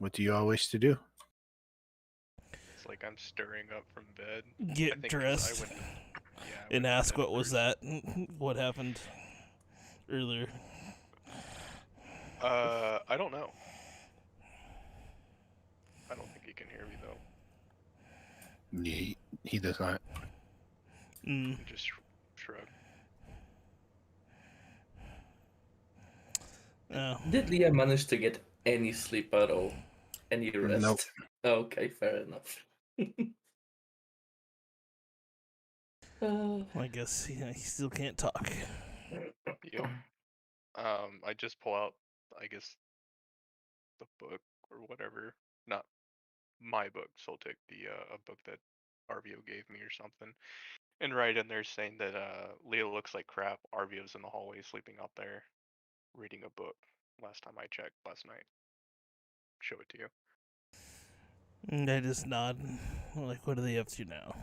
What do you all wish to do? like I'm stirring up from bed. I Get think 'cause dressed I went to, yeah, I and went to ask bed what was first. that? What happened earlier? I don't know. I don't think he can hear me though. He does not. Mm. He just shrug. Oh. Did Leah manage to get any sleep at all? Any rest? Nope. Okay, fair enough. I guess he still can't talk. Yep. I just pull out, I guess, the book or whatever. Not my book, Soltic, a book that Arvio gave me or something. And right in there saying that Leah looks like crap. Arvio's in the hallway sleeping out there, reading a book. Last time I checked, last night. Show it to you. And I just nod. Like, what are they up to now?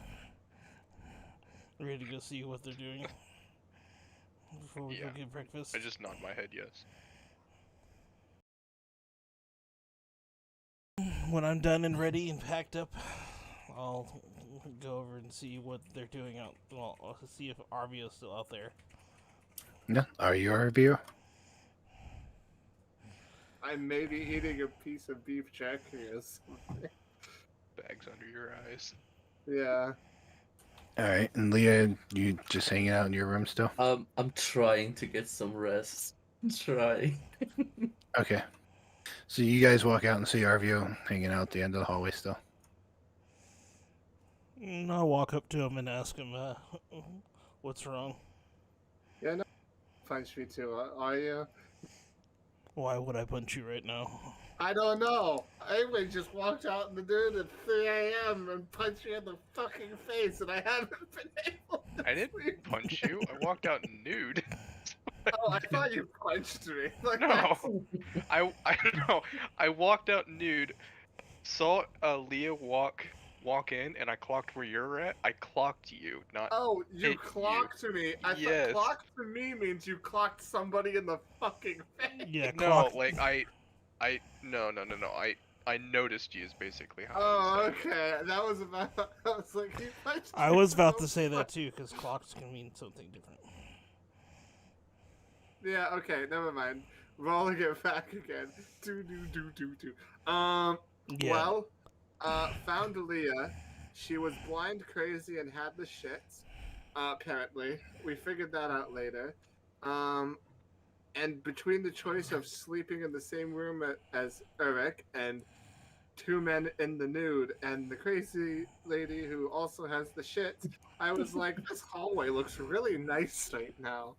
Ready to go see what they're doing before we go Yeah. get breakfast? I just nod my head yes. When I'm done and ready and packed up, I'll go over and see what they're doing out. Well, I'll see if Arvio's still out there. Yeah. Are you a reviewer? I may be eating a piece of beef jerky or something. Bags under your eyes. Yeah. All right. And Leah, you just hanging out in your room still? I'm trying to get some rest. Trying. Okay. So you guys walk out and see Arvio hanging out at the end of the hallway still. I'll walk up to him and ask him, what's wrong? Yeah, no. Punch me too, are you? Why would I punch you right now? I don't know. Anyway, just walked out in the dude at 3 a.m. and punched me in the fucking face, and I haven't been able to I didn't sleep. punch you. I walked out nude. Oh, I thought you punched me. Like, No. I no. I walked out nude, saw Leah walk in, and I clocked where you're at. I clocked you, not Oh, you hit you. clocked me. I Yes. thought clocked to me means you clocked somebody in the fucking face. Yeah, No, clock. like no. I noticed you is basically how I Oh, was saying it. okay. That was about. I was like, he punched I me was about so to say that much. too, because clocks can mean something different. Yeah, okay, never mind. Rolling it back again. Do. Yeah. Well, found Leah. She was blind, crazy, and had the shits. Apparently, we figured that out later. And between the choice of sleeping in the same room as Eric and two men in the nude and the crazy lady who also has the shits, I was like, this hallway looks really nice right now.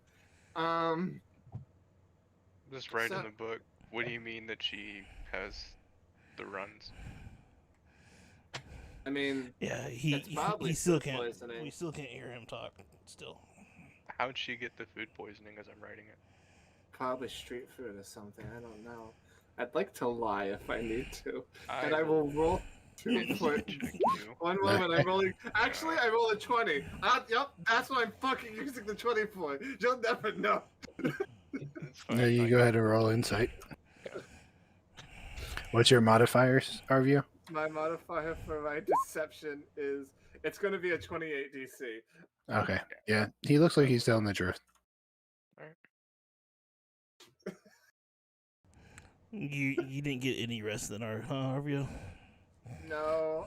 Just right in So- the book. What do you mean that she has the runs? I mean, Yeah, It's probably he still food can't. poisoning. We still can't hear him talk. Still. How'd she get the food poisoning as I'm writing it? probably street food or something. I don't know. I'd like to lie if I need to. And I will roll 2 Instant points. check you. One moment, I'm rolling. Actually, I roll a 20. Yep, that's what I'm fucking using the 20 for. You'll never know. It's fine. Now you go ahead and roll insight. What's your modifiers, Arvio? My modifier for my deception is it's going to be a 28 DC. Okay. Yeah, he looks like he's telling the truth. You didn't get any rest then, Arvio? No,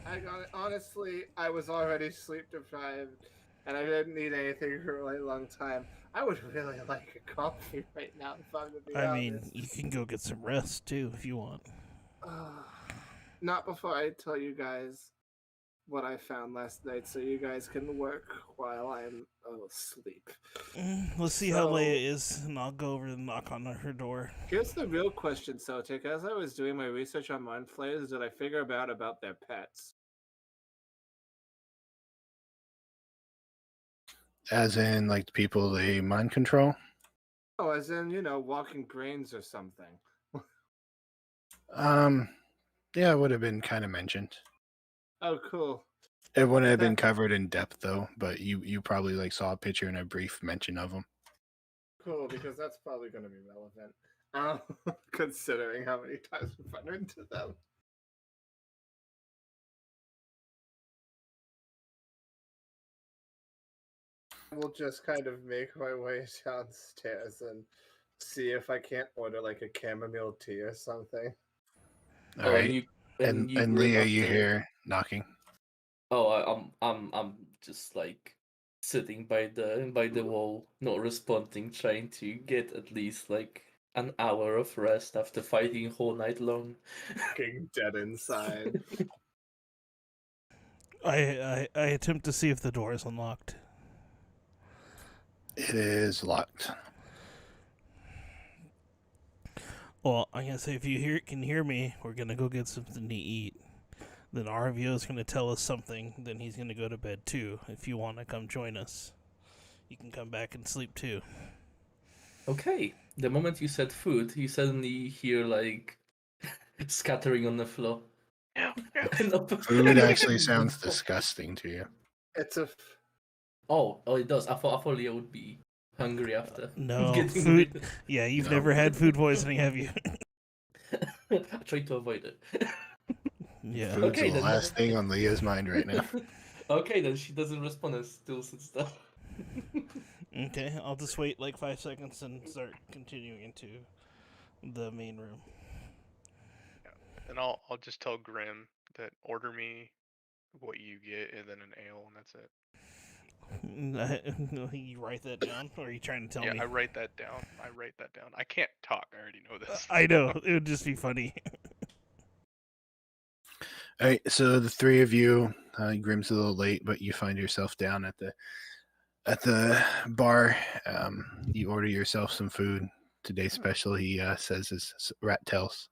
honestly, I was already sleep deprived, and I didn't need anything for a really long time. I would really like a coffee right now, if I'm to be I honest. mean, you can go get some rest too if you want. Not before I tell you guys what I found last night, so you guys can work while I'm asleep. Let's see how So- Leia is, and I'll go over and knock on her door. Here's the real question, Sotik. As I was doing my research on mind flayers, did I figure out about their pets? As in, like, the people they mind control? Oh, as in, walking brains or something. Yeah, it would have been kind of mentioned. Oh, cool. It wouldn't have been covered in depth, though, but you probably, like, saw a picture and a brief mention of them. Cool, because that's probably going to be relevant. Considering how many times we've run into them. will just kind of make my way downstairs and see if I can't order like a chamomile tea or something. All Oh, right. and you And Grim Leah, you after. hear knocking. Oh, I'm just like sitting by the wall, not responding, trying to get at least like an hour of rest after fighting whole night long. Fucking dead inside. I attempt to see if the door is unlocked. It is locked. Well, I'm gonna say if you can hear me, we're gonna go get something to eat. Then RVO is gonna tell us something. Then he's gonna go to bed too. If you want to come join us, you can come back and sleep too. Okay, the moment you said food, you suddenly hear like scattering on the floor. Food actually sounds disgusting to you. It's a Oh, it does. I thought Leo would be hungry after No getting food. rid. Yeah, you've No. never had food poisoning, have you? I tried to avoid it. Yeah. Food's Okay, the then. last thing on Leah's mind right now. Okay, then she doesn't respond and still sits down. Okay, I'll just wait like 5 seconds and start continuing into the main room. And I'll just tell Grim that order me what you get and then an ale and that's it. You write that down, or are you trying to tell Yeah, me? I write that down. I can't talk. I already know this. I know it would just be funny. All right, so the three of you, Grim's a little late, but you find yourself down at the bar. You order yourself some food. Today's special, he says, is rat tails.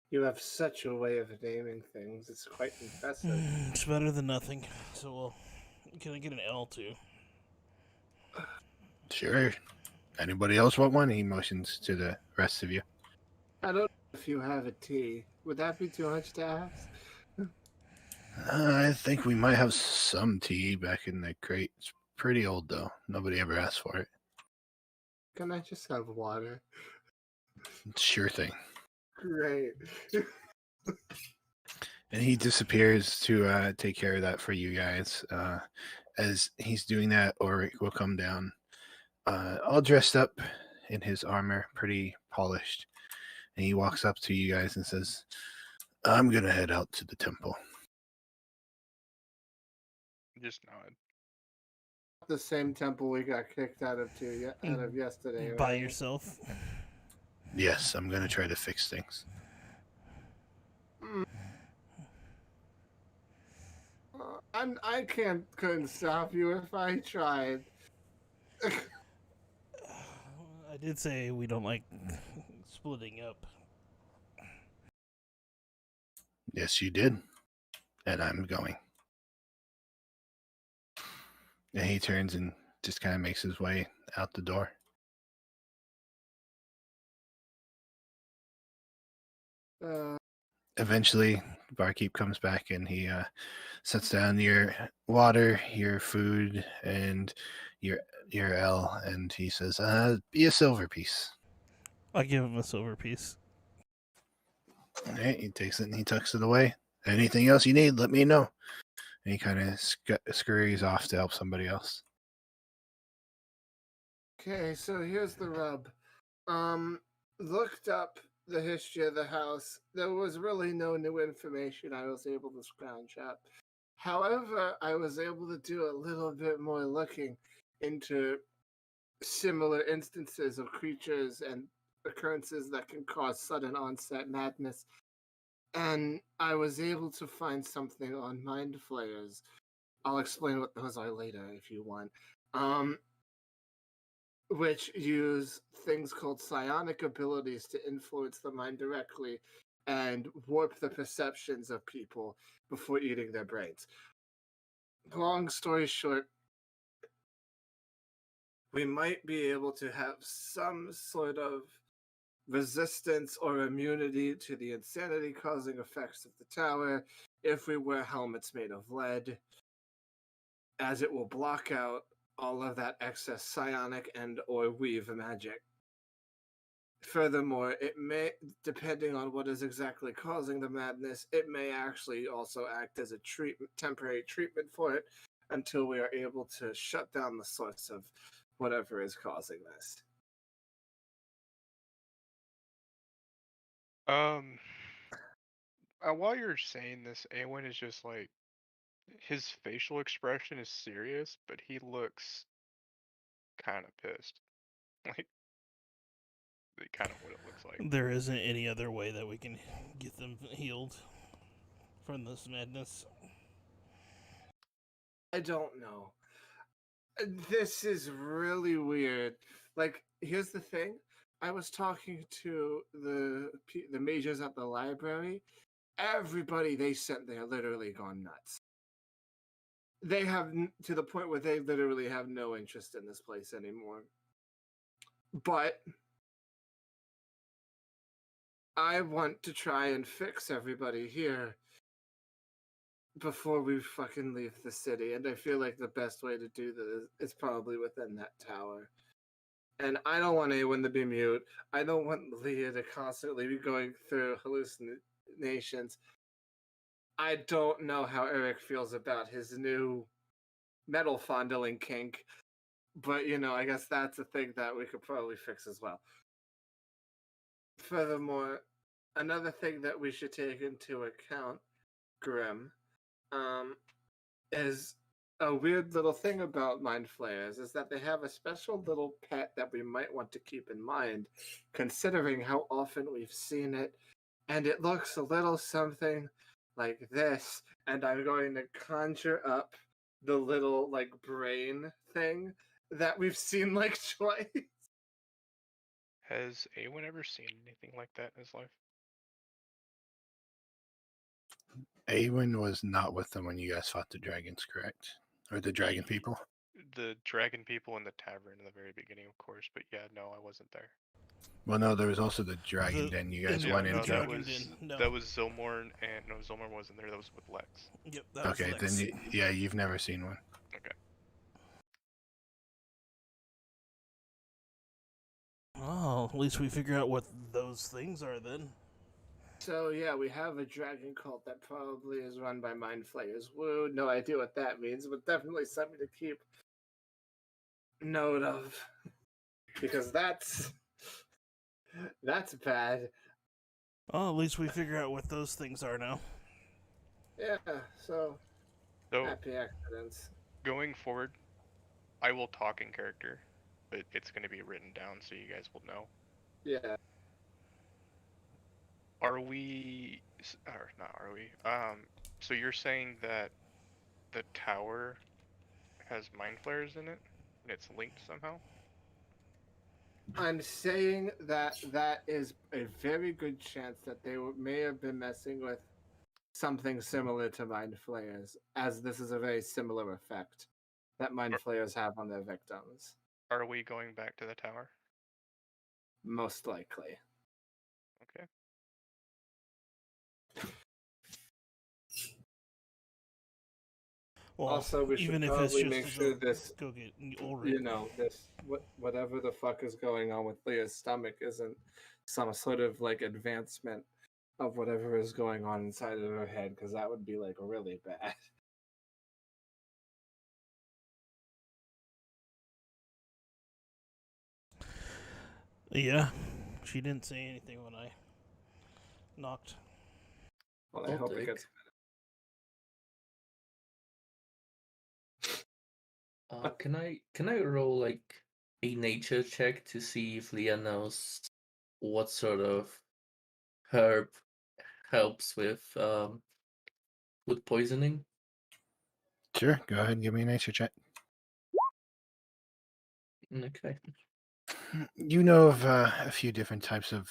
You have such a way of naming things. It's quite impressive. It's better than nothing. So, well, can I get an L too? Sure. Anybody else want one? He motions to the rest of you. I don't know if you have a tea. Would that be too much to ask? I think we might have some tea back in the crate. It's pretty old, though. Nobody ever asked for it. Can I just have water? Sure thing. Great. And he disappears to take care of that for you guys. As he's doing that, Ulrich will come down, all dressed up in his armor, pretty polished. And he walks up to you guys and says, I'm going to head out to the temple. Just nod. The same temple we got kicked out of yesterday. By right? yourself? Yes, I'm going to try to fix things. I couldn't stop you if I tried. I did say we don't like splitting up. Yes, you did. And I'm going. And he turns and just kind of makes his way out the door. Eventually, the barkeep comes back and he sets down your water, your food, and your ale, and he says, be a silver piece. I'll give him a silver piece. All right, he takes it and he tucks it away. Anything else you need, let me know. And he kind of scurries off to help somebody else. Okay, so here's the rub. Looked up the history of the house. There was really no new information I was able to scrounge up. However, I was able to do a little bit more looking into similar instances of creatures and occurrences that can cause sudden onset madness. And I was able to find something on mind flayers. I'll explain what those are later if you want. Which use things called psionic abilities to influence the mind directly and warp the perceptions of people before eating their brains. Long story short, we might be able to have some sort of resistance or immunity to the insanity-causing effects of the tower if we wear helmets made of lead, as it will block out all of that excess psionic and or weave magic. Furthermore, it may, depending on what is exactly causing the madness, it may actually also act as a temporary treatment for it until we are able to shut down the source of whatever is causing this. While you're saying this, Awen is just like, his facial expression is serious, but he looks kind of pissed. Like, kind of what it looks like. There isn't any other way that we can get them healed from this madness. I don't know. This is really weird. Like, here's the thing. I was talking to the mages at the library. Everybody they sent there literally gone nuts. They have to the point where they literally have no interest in this place anymore. But I want to try and fix everybody here before we fucking leave the city, and I feel like the best way to do this is probably within that tower. And I don't want anyone to be mute. I don't want Leah to constantly be going through hallucinations. I don't know how Eric feels about his new metal fondling kink, but I guess that's a thing that we could probably fix as well. Furthermore, another thing that we should take into account, Grim, is a weird little thing about mind flayers is that they have a special little pet that we might want to keep in mind, considering how often we've seen it, and it looks a little something like this. And I'm going to conjure up the little brain thing that we've seen twice. Has Awen ever seen anything like that in his life? Awen was not with them when you guys fought the dragons, correct? Or the dragon people? The dragon people in the tavern in the very beginning, of course, but yeah, no, I wasn't there. Well, no, there was also the dragon den you guys went no, into. that was Zilmorn, and no, Zilmorn wasn't there. That was with Lex. Yep. That was Okay, Lex. then you've never seen one. Okay. Oh, at least we figure out what those things are then. So yeah, we have a dragon cult that probably is run by mind flayers. Woo, no idea what that means, but definitely something to keep note of, because that's bad. Oh, at least we figure out what those things are now. Yeah, so So happy accidents. going forward, I will talk in character, but it's going to be written down so you guys will know. Yeah. Are we, or not are we, so you're saying that the tower has mind flayers in it, and it's linked somehow? I'm saying that is a very good chance that they may have been messing with something similar to mind flayers, as this is a very similar effect that mind flayers have on their victims. Are we going back to the tower? Most likely. Okay. Well, Also, we should even if it's probably just make sure this, go get Ulrich. whatever the fuck is going on with Leah's stomach isn't some sort of advancement of whatever is going on inside of her head, because that would be really bad. Yeah, she didn't say anything when I knocked. Well, I hope it gets Can I roll a nature check to see if Leah knows what sort of herb helps with poisoning? Sure, go ahead and give me a nature check. Okay. You know of a few different types of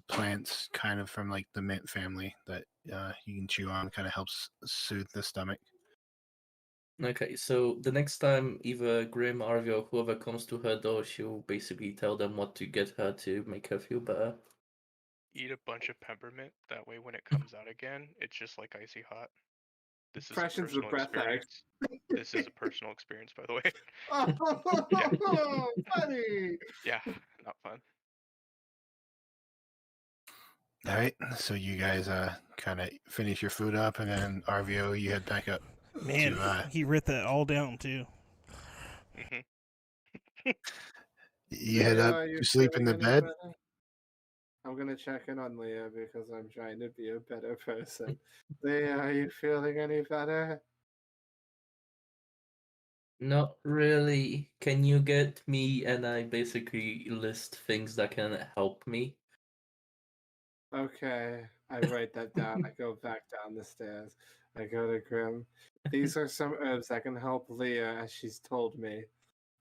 plants, kind of from the mint family, that you can chew on, kind of helps soothe the stomach. Okay, so the next time either Grim, Arvi, or whoever comes to her door, she'll basically tell them what to get her to make her feel better. Eat a bunch of peppermint. That way, when it comes out again, it's just like icy hot. This is Impressions a of personal breath experience. This is a personal experience, by the way. Oh, funny! Yeah, not fun. All right, so you guys kind of finish your food up, and then RVO, you head back up. Man, to he writ that all down too. you head Leah, up are you to sleep in feeling the any bed. better? I'm gonna check in on Leah because I'm trying to be a better person. Leah, are you feeling any better? Not really. Can you get me and I basically list things that can help me? Okay, I write that down. I go back down the stairs. I go to Grim. These are some herbs that can help Leah, as she's told me.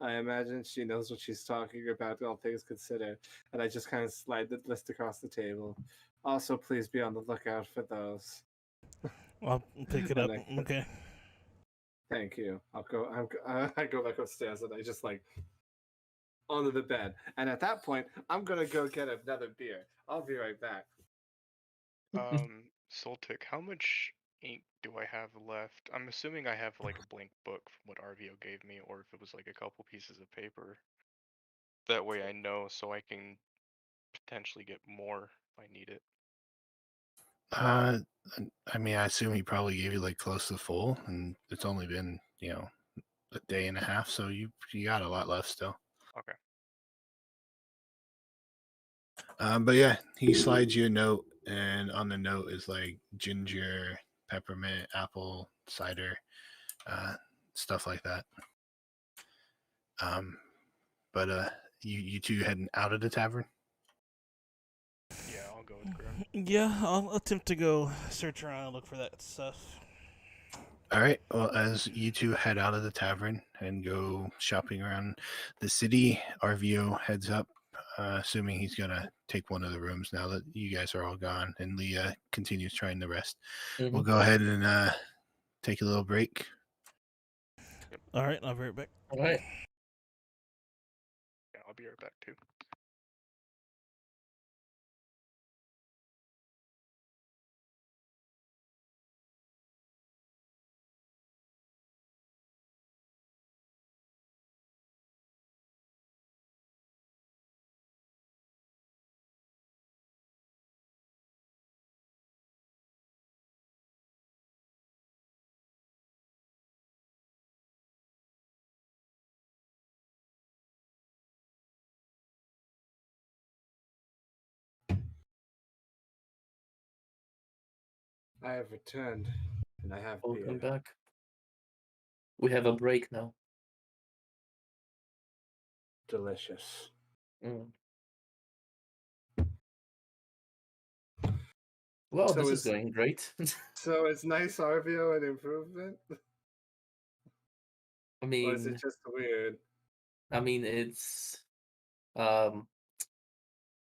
I imagine she knows what she's talking about, all things considered. And I just kind of slide the list across the table. Also, please be on the lookout for those. I'll pick it And up. Okay. thank you. I'll go. I go back upstairs and I just like onto the bed. And at that point, I'm gonna go get another beer. I'll be right back. Soltic, how much ink do I have left? I'm assuming I have like a blank book from what RVO gave me, or if it was like a couple pieces of paper. That way I know so I can potentially get more if I need it. Uh, I mean, I assume he probably gave you like close to full, and it's only been a day and a half, so you got a lot left still. Okay. But yeah, he slides you a note, and on the note is like ginger, peppermint, apple cider, stuff like that. But you two heading out of the tavern. Yeah, I'll go with Grim. Yeah, I'll attempt to go search around and look for that stuff. All right. Well, as you two head out of the tavern and go shopping around the city, RVO heads up, assuming he's gonna take one of the rooms now that you guys are all gone, and Leah continues trying the rest. We'll go ahead and take a little break. All right, I'll be right back. All right. Yeah, I'll be right back too. I have returned, and I have Welcome beer. back. We have a break now. Delicious. Mm. Well, So this is is going great. so is nice RVO an improvement, I or is it mean, just weird? it's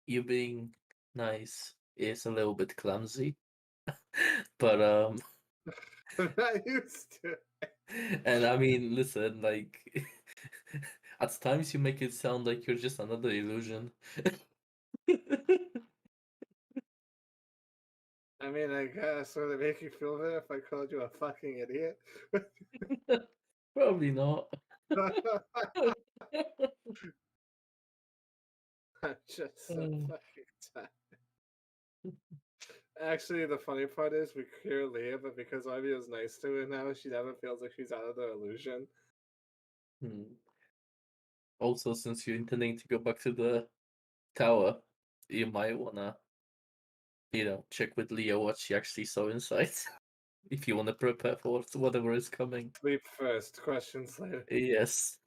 you being nice is a little bit clumsy, but I'm not used to. and I mean, listen, like at times you make it sound like you're just another illusion. I mean, I guess would it make you feel better if I called you a fucking idiot? Probably not. I'm just so Mm. fucking tired. Actually, the funny part is we clear Leah, but because Ivy is nice to her now, she never feels like she's out of the illusion. Hmm. Also, since you're intending to go back to the tower, you might wanna, check with Leah what she actually saw inside. If you wanna prepare for whatever is coming. Sleep first, questions later. Yes.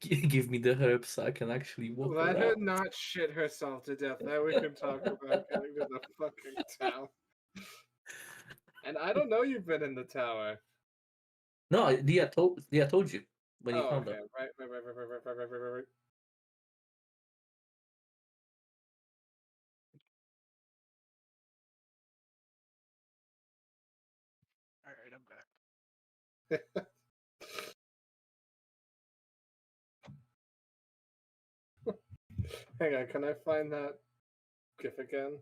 Give me the herbs so I can actually walk Let her around. not shit herself to death. Then we can talk about getting to the fucking tower. And I don't know you've been in the tower. No, Leah told you when you Oh, found okay. her. Right. All right, I'm back. Hang on, can I find that GIF again?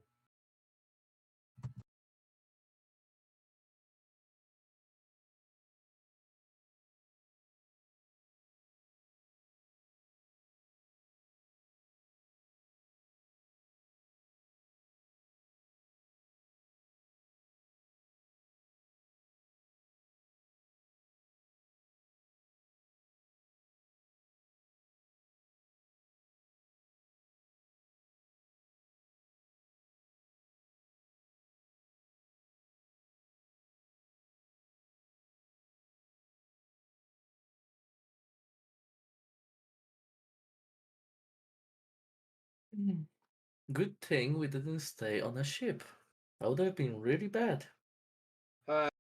Good thing we didn't stay on a ship. That would have been really bad. Our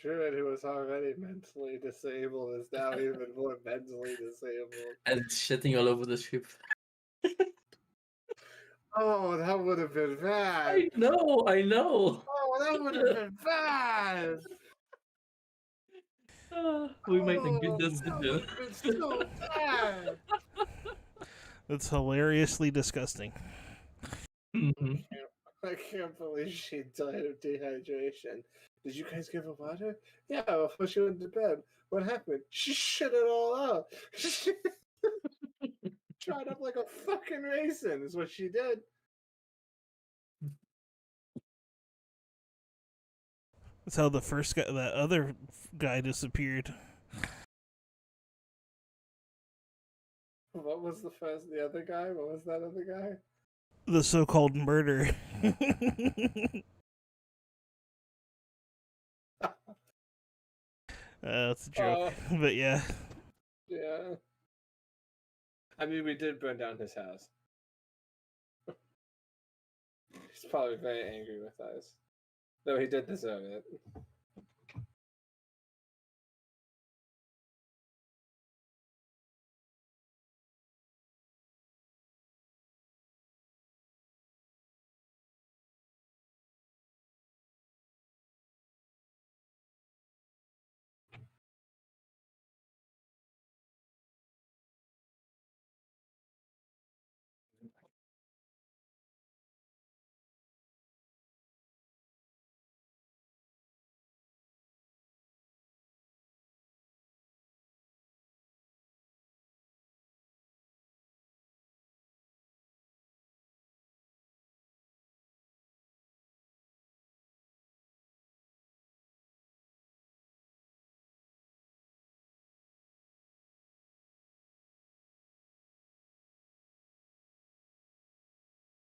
druid, who was already mentally disabled, is now even more mentally disabled. And shitting all over the ship. Oh, that would have been bad. I know. Oh, that would have been bad. We made a good That would decision. have been so bad. That's hilariously disgusting. Mhm. I can't believe she died of dehydration. Did you guys give her water? Yeah, before she went to bed. What happened? She shit it all out. She dried up like a fucking raisin, is what she did. That's how the first guy, that other guy, disappeared. What was the other guy? What was that other guy? The so-called murder. That's a joke, but yeah. Yeah. I mean, we did burn down his house. He's probably very angry with us. Though he did deserve it.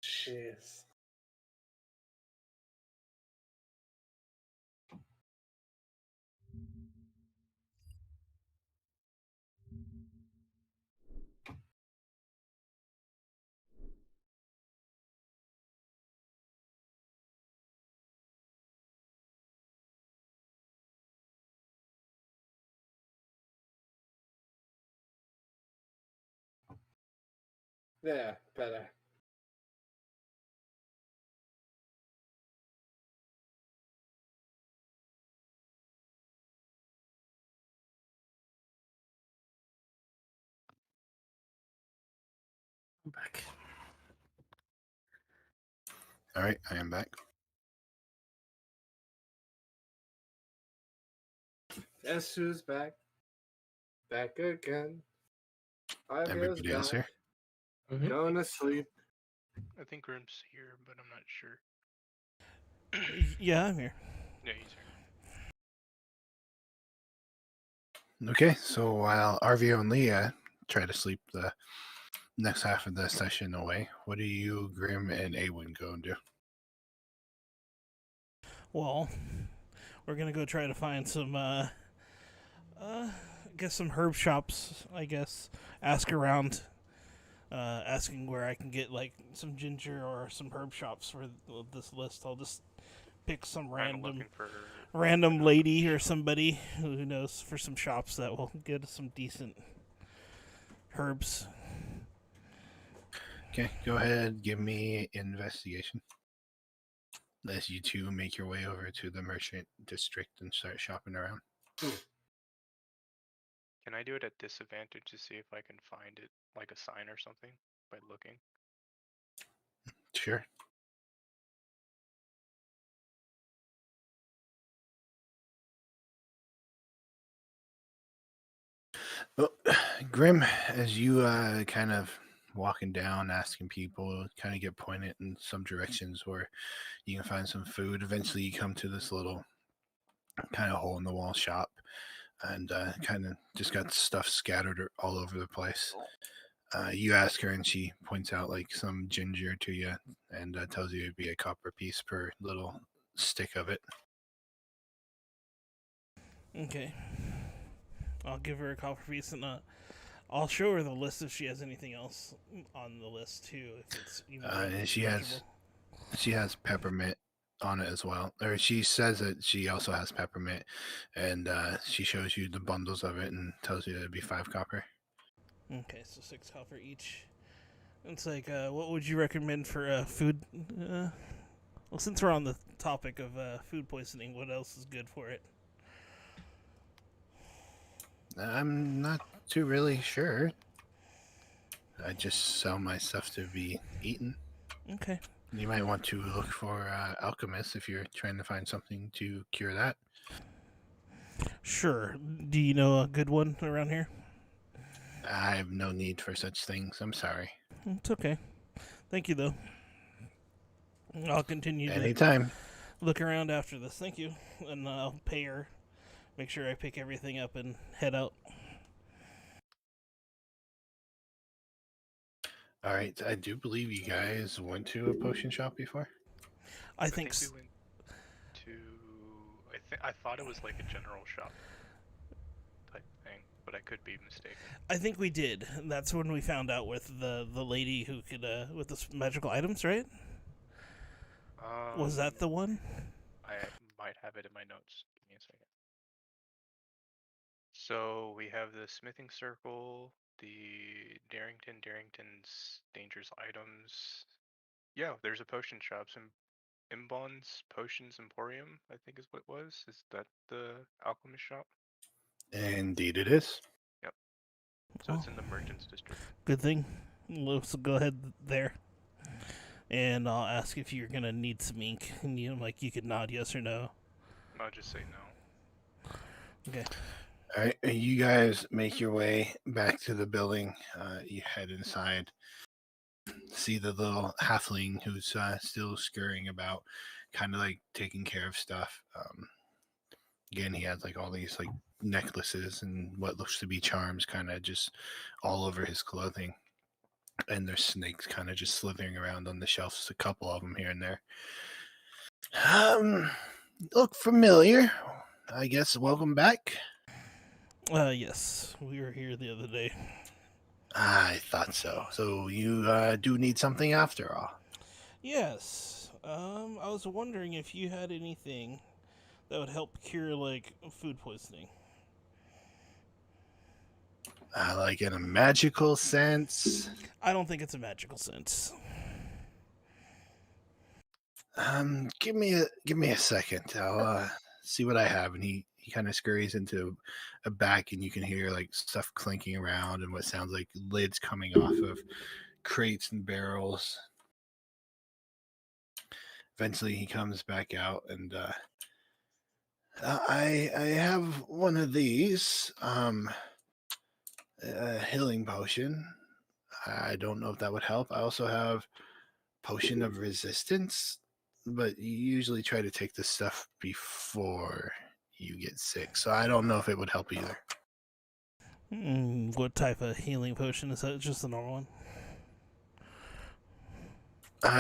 Jeez. There, better. I'm back. All right, I am back. Guess who's back? Back again. Everybody else here? Mhm. Going to sleep. I think Grim's here, but I'm not sure. Yeah, I'm here. Yeah, he's here. Okay, so while Arvio and Leah try to sleep the next half of the session away, what do you, Grim, and Awen go and do? Well, we're gonna go try to find some, get some herb shops, I guess. Ask around, asking where I can get, like, some ginger or some herb shops for this list. I'll just pick some Kinda looking for random lady or somebody who knows for some shops that will get some decent herbs. Okay, go ahead, give me investigation. As you two make your way over to the merchant district and start shopping around. Can I do it at disadvantage to see if I can find it, like a sign or something, by looking? Sure. Well, Grim, as you kind of walking down, asking people, kind of get pointed in some directions where you can find some food. Eventually, you come to this little kind of hole in the wall shop, and kind of just got stuff scattered all over the place. You ask her, and she points out like some ginger to you, and tells you it'd be a copper piece per little stick of it. Okay. I'll give her a copper piece and I'll show her the list if she has anything else on the list too. If it's even And she legible. has peppermint on it as well, or she says that she also has peppermint, and she shows you the bundles of it and tells you it'd be 5 copper. Okay, so 6 copper each. It's like, what would you recommend for food? Well, since we're on the topic of food poisoning, what else is good for it? I'm not too really sure. I just sell my stuff to be eaten. Okay. You might want to look for alchemists if you're trying to find something to cure that. Sure. Do you know a good one around here? I have no need for such things. I'm sorry. It's okay. Thank you, though. I'll continue to Anytime. look around after this. Thank you. And I'll pay her. Make sure I pick everything up and head out. All right. I do believe you guys went to a potion shop before. I think we went to. I thought it was like a general shop type thing, but I could be mistaken. I think we did. That's when we found out with the lady who could with the magical items, right? Was that the one? I might have it in my notes. Give me a second. So we have the smithing circle, the Darrington's dangerous items. Yeah, there's a potion shop. Some Imbon's Potions Emporium, I think is what it was. Is that the alchemist shop? Indeed, it is. So it's in the merchants district. Good thing. Let's go ahead there. And I'll ask if you're gonna need some ink. And you could nod yes or no. I'll just say no. Okay. All right. You guys make your way back to the building. You head inside. See the little halfling who's still scurrying about, kind of like taking care of stuff. Again, he has like all these like necklaces and what looks to be charms kind of just all over his clothing. And there's snakes kind of just slithering around on the shelves, a couple of them here and there. Look familiar. I guess welcome back. Yes. We were here the other day. I thought so. So you do need something after all. Yes. I was wondering if you had anything that would help cure, like, food poisoning. Like in a magical sense. I don't think it's a magical sense. Give me a second. I'll see what I have. And he kind of scurries into a back, and you can hear like stuff clinking around and what sounds like lids coming off of crates and barrels. Eventually, he comes back out, and I have one of these. A healing potion. I don't know if that would help. I also have potion of resistance, but you usually try to take this stuff before you get sick, so I don't know if it would help either. What type of healing potion is that? Just the normal one?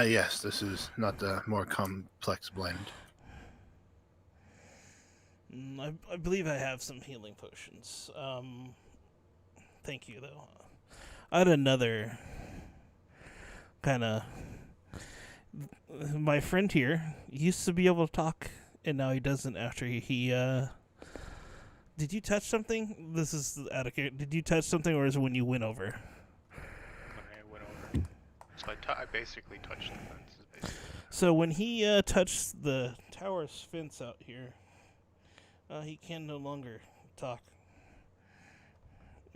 Yes, this is not the more complex blend. I believe I have some healing potions. Thank you, though. I had another kind of... My friend here used to be able to talk, and now he doesn't after he Did you touch something? This is out of character. Did you touch something, or is it when you went over? When I went over. So I basically touched the fence. So when he touched the tower's fence out here, he can no longer talk.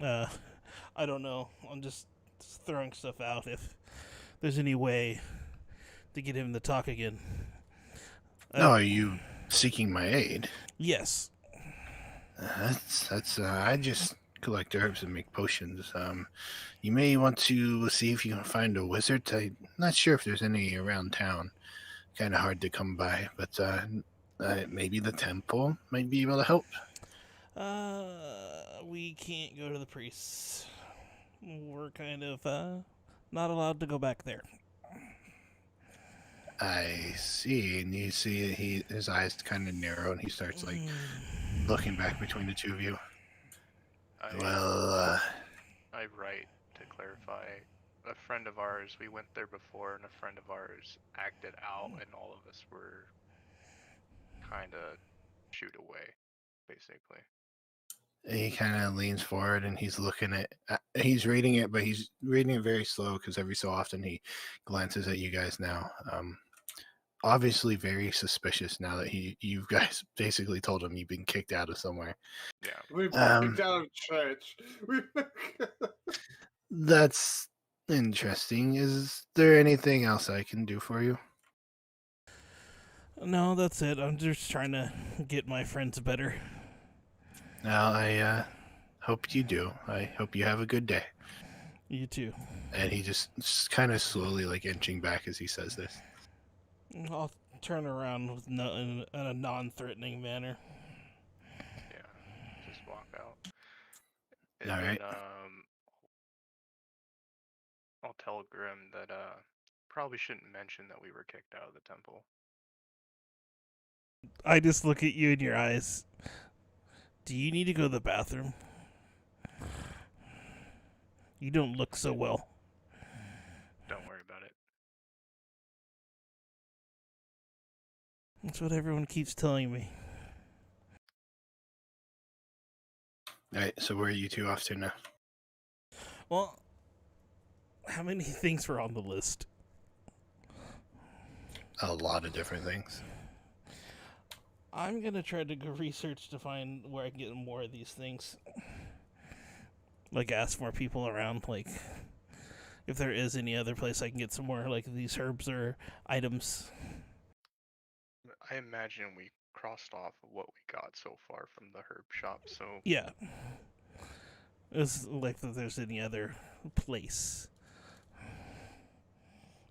I don't know. I'm just throwing stuff out. If there's any way to get him to talk again. No, are you seeking my aid? Yes. That's I just collect herbs and make potions. You may want to see if you can find a wizard. I'm not sure if there's any around town. Kind of hard to come by, but maybe the temple might be able to help. We can't go to the priests. We're kind of not allowed to go back there. I see, and you see his eyes kind of narrow, and he starts like looking back between the two of you. I I write to clarify. A friend of ours, we went there before, and a friend of ours acted out, and all of us were kind of shooed away, basically. He kind of leans forward and he's looking he's reading it, but he's reading it very slow because every so often he glances at you guys now. Obviously very suspicious now that you guys basically told him you've been kicked out of somewhere. Yeah. We've kicked out of church. That's interesting. Is there anything else I can do for you? No, that's it. I'm just trying to get my friends better. Well, I hope you do. I hope you have a good day. You too. And he just kind of slowly like inching back as he says this. I'll turn around with in a non-threatening manner. Yeah. Just walk out. And All then, right. I'll tell Grim that probably shouldn't mention that we were kicked out of the temple. I just look at you in your eyes. Do you need to go to the bathroom? You don't look so well. Don't worry about it. That's what everyone keeps telling me. All right. So where are you two off to now? Well, how many things were on the list? A lot of different things. I'm going to try to go research to find where I can get more of these things. Like, ask more people around, like, if there is any other place I can get some more, like, these herbs or items. I imagine we crossed off what we got so far from the herb shop, so... Yeah. It's like if there's any other place.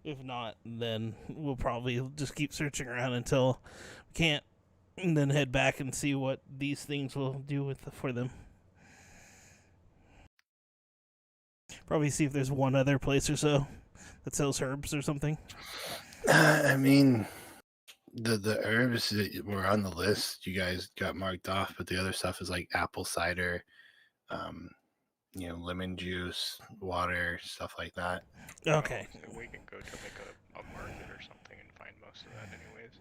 If not, then we'll probably just keep searching around until we can't, and then head back and see what these things will do for them. Probably see if there's one other place or so that sells herbs or something. I mean, the herbs that were on the list, you guys got marked off, but the other stuff is like apple cider, lemon juice, water, stuff like that. Okay. So we can go to like a market or something and find most of that anyways.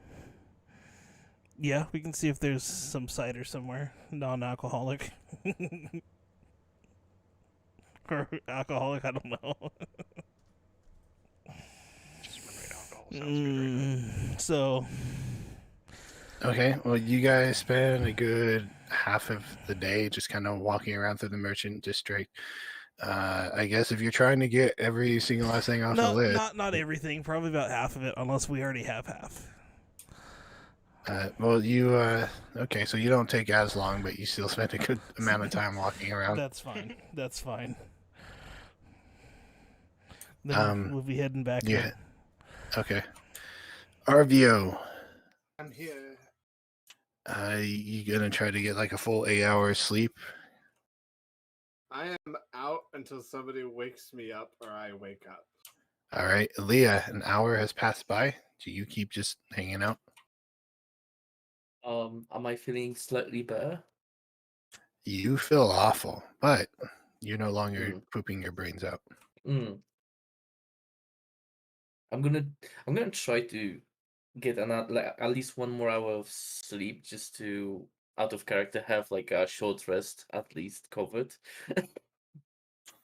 Yeah, we can see if there's some cider somewhere, non-alcoholic. Or alcoholic, I don't know. Just straight alcohol sounds good right now. So... Okay, well, you guys spend a good half of the day just kind of walking around through the merchant district. I guess if you're trying to get every single last thing off the list. Not everything, probably about half of it, unless we already have half. Well, okay, so you don't take as long, but you still spend a good amount of time walking around. That's fine. That's fine. Then we'll be heading back. Yeah. Okay. RVO. I'm here. You gonna try to get like a full 8 hours sleep? I am out until somebody wakes me up or I wake up. All right, Leah, an hour has passed by. Do you keep just hanging out? Am I feeling slightly better? You feel awful, but you're no longer pooping your brains out. I'm gonna try to get at least 1 more hour of sleep just to, out of character, have like a short rest at least covered.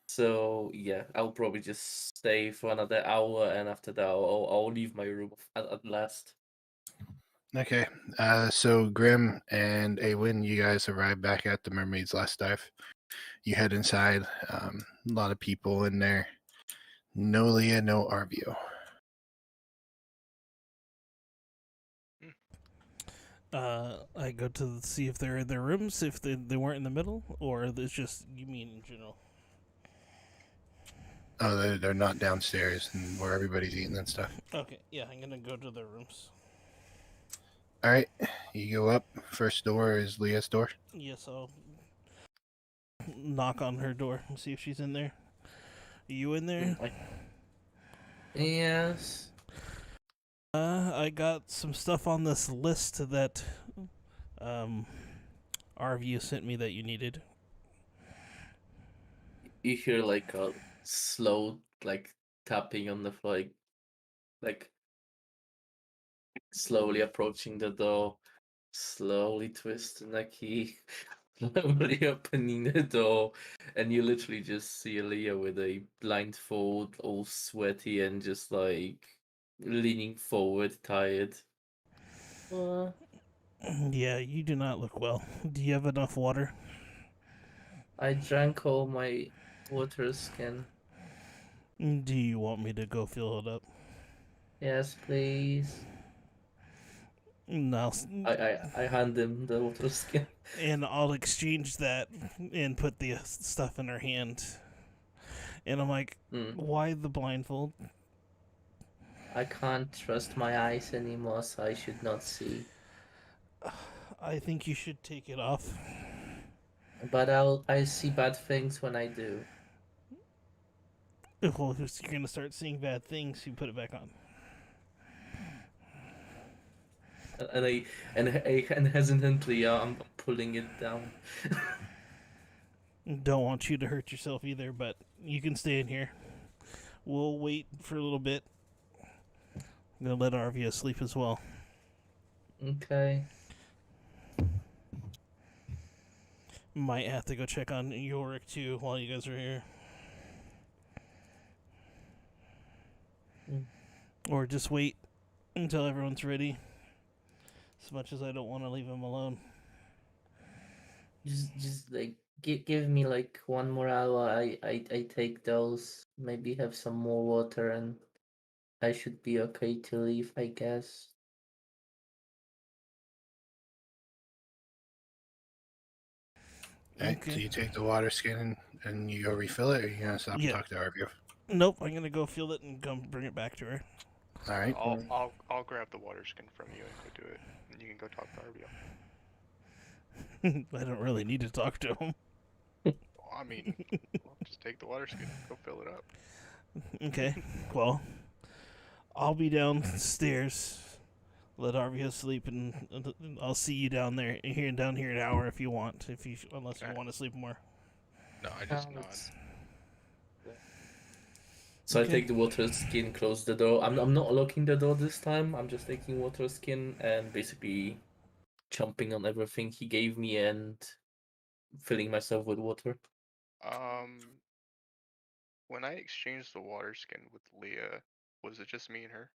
So yeah, I'll probably just stay for another hour, and after that I'll leave my room at last. Okay, so Grim and Awen, you guys arrive back at the Mermaid's Last Dive. You head inside. A lot of people in there. No Leah, no RVO. I go to see if they're in their rooms, if they weren't in the middle, or it's just, you mean in general? Oh, they're not downstairs and where everybody's eating and stuff. Okay, yeah, I'm gonna go to their rooms. All right, you go up. First door is Leah's door. Yes, I'll knock on her door and see if she's in there. Are you in there? Yes. I got some stuff on this list that RVU sent me that you needed. you hear like a slow like tapping on the floor, like slowly approaching the door, slowly twisting the key, slowly opening the door, and you literally just see Leah with a blindfold, all sweaty and just like leaning forward, tired. Yeah, you do not look well. Do you have enough water? I drank all my water skin. Do you want me to go fill it up? Yes, please. No. I hand him the water skin. And I'll exchange that and put the stuff in her hand. And I'm like, why the blindfold? I can't trust my eyes anymore, so I should not see. I think you should take it off. But I see bad things when I do. Well, if you're gonna start seeing bad things, you put it back on. And hesitantly, I'm pulling it down. Don't want you to hurt yourself either, but you can stay in here. We'll wait for a little bit. I'm gonna let Arvia sleep as well. Okay. Might have to go check on Yorick too while you guys are here. Or just wait until everyone's ready. As much as I don't want to leave him alone. Just like give me like 1 more hour. I take those. Maybe have some more water, and I should be okay to leave, I guess. Okay. So you take the water skin and you go refill it, or you gonna stop and talk to Arvio? Nope, I'm gonna go fill it and come bring it back to her. All right. I'll grab the water skin from you and go do it, and you can go talk to Arvio. I don't really need to talk to him. Well, I mean, just take the water skin and go fill it up. Okay, well, I'll be downstairs. Let Arvio sleep, and I'll see you down there, down here an hour if you want. Unless you want to sleep more. No, I just nod. So I take the water skin, close the door. I'm not locking the door this time. I'm just taking water skin and basically chomping on everything he gave me and filling myself with water. When I exchanged the water skin with Leah, was it just me and her?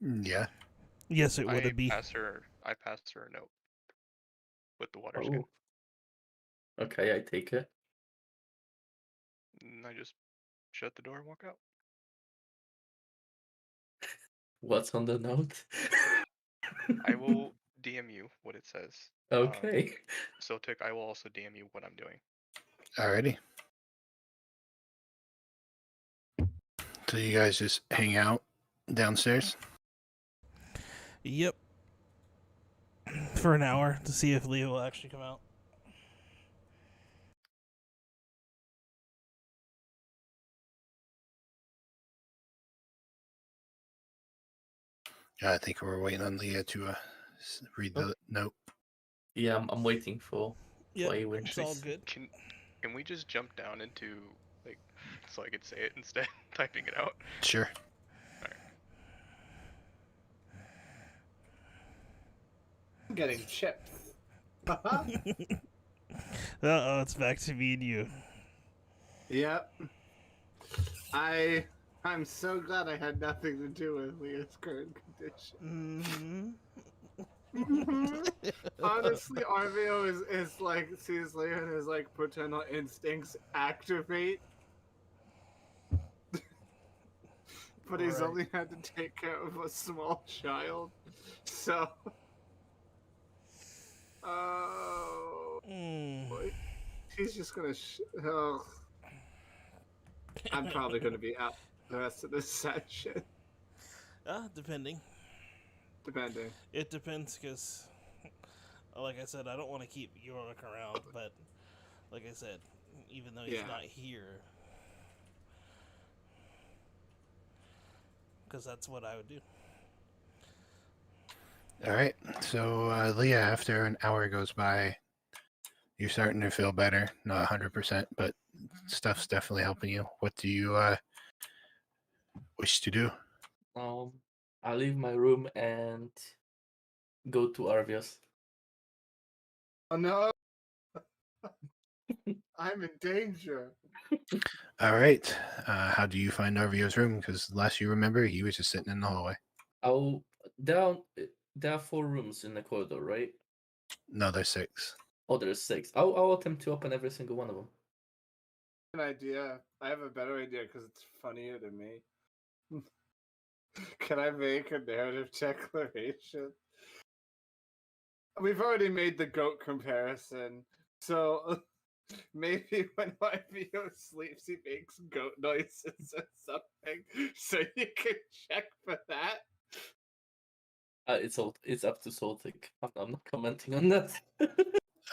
Yeah. Yes, it would be. I passed her a note with the water skin. Okay, I take it. And I just shut the door and walk out. What's on the note? I will DM you what it says. Okay. So Tick, I will also DM you what I'm doing. Alrighty. So you guys just hang out downstairs? Yep. For an hour to see if Leah will actually come out. I think we're waiting on Leah to read the note. Yeah, I'm waiting for a win. It's all good. Can we just jump down into, like, so I could say it instead of typing it out? Sure. Alright. I'm getting chips. Uh-oh, it's back to me and you. Yep. I'm so glad I had nothing to do with Leah's current condition. Honestly, Arvio is like, sees Leah and his like paternal instincts activate. But he's only had to take care of a small child. So boy. He's just gonna I'm probably gonna be out the rest of this session. Depending. It depends, because, like I said, I don't want to keep Yorick around, but, like I said, even though he's not here, because that's what I would do. All right. So, Leah, after an hour goes by, You're starting to feel better, not 100%, but stuff's definitely helping you. What do you wish to do? I leave my room and go to Arvios. Oh no! I'm in danger. All right. How do you find Arvio's room? Because last you remember, he was just sitting in the hallway. There are 4 rooms in the corridor, right? No, there's 6. Oh, there's 6. I'll attempt to open every single one of them. An idea. I have a better idea because it's funnier to me. Can I make a narrative declaration? We've already made the goat comparison, so maybe when Arvio sleeps, he makes goat noises or something, so you can check for that. It's up to Soltic. I'm not commenting on that.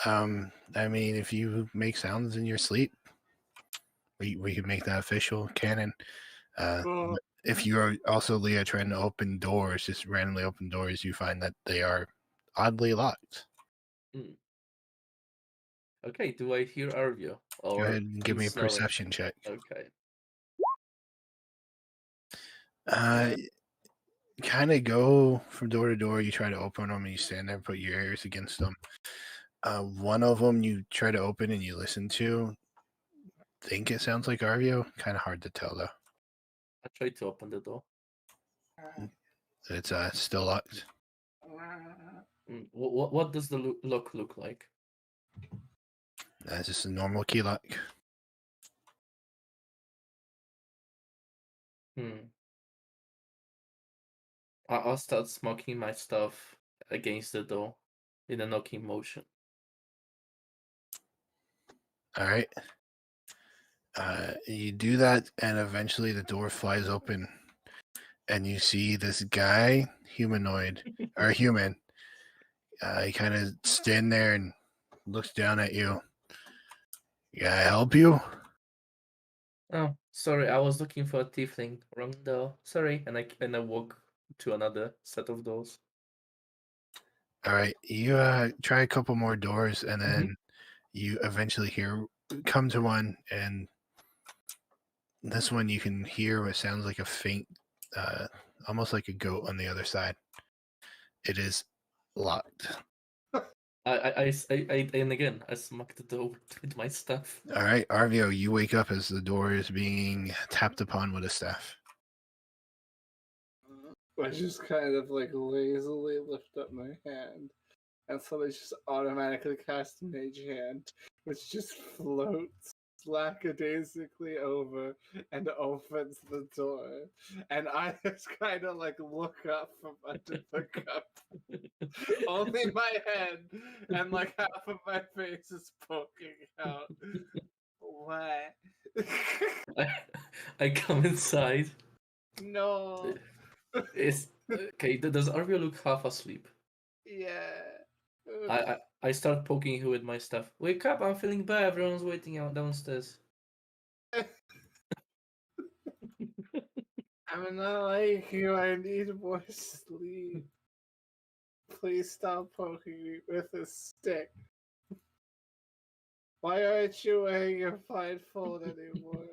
I mean, if you make sounds in your sleep, we could make that official canon. Well, If you are also, Leah, trying to open doors, just randomly open doors, you find that they are oddly locked. Okay, do I hear Arvio? Go Or ahead and give me a he's snoring? perception check. Okay. Kind of go from door to door. You try to open them and you stand there and put your ears against them. One of them you try to open and you listen to. Think it sounds like Arvio. Kind of hard to tell though. I tried to open the door. It's still locked. What does the lock look like? That's just a normal key lock. I'll start smoking my stuff against the door in a knocking motion. All right. You do that, and eventually the door flies open, and you see this guy, humanoid or human. He kind of stand there and looks down at you. Can I help you? Oh, sorry, I was looking for a tiefling. Wrong door. Sorry, and I walk to another set of doors. All right, you try a couple more doors, and then you eventually come to one, and this one you can hear what sounds like a faint, almost like a goat on the other side. It is locked. And again, I smack the door with my staff. All right, Arvio, you wake up as the door is being tapped upon with a staff. I just kind of like lazily lift up my hand, and so they just automatically cast Mage Hand, which just floats lackadaisically over and opens the door. And I just kind of like look up from under the cup. Only my head and like half of my face is poking out. What? I come inside. No. It's okay. Does Arvio look half asleep? Yeah. I start poking him with my staff. Wake up! I'm feeling bad. Everyone's waiting out downstairs. I'm not like you. I need more sleep. Please stop poking me with a stick. Why aren't you wearing your blindfold anymore?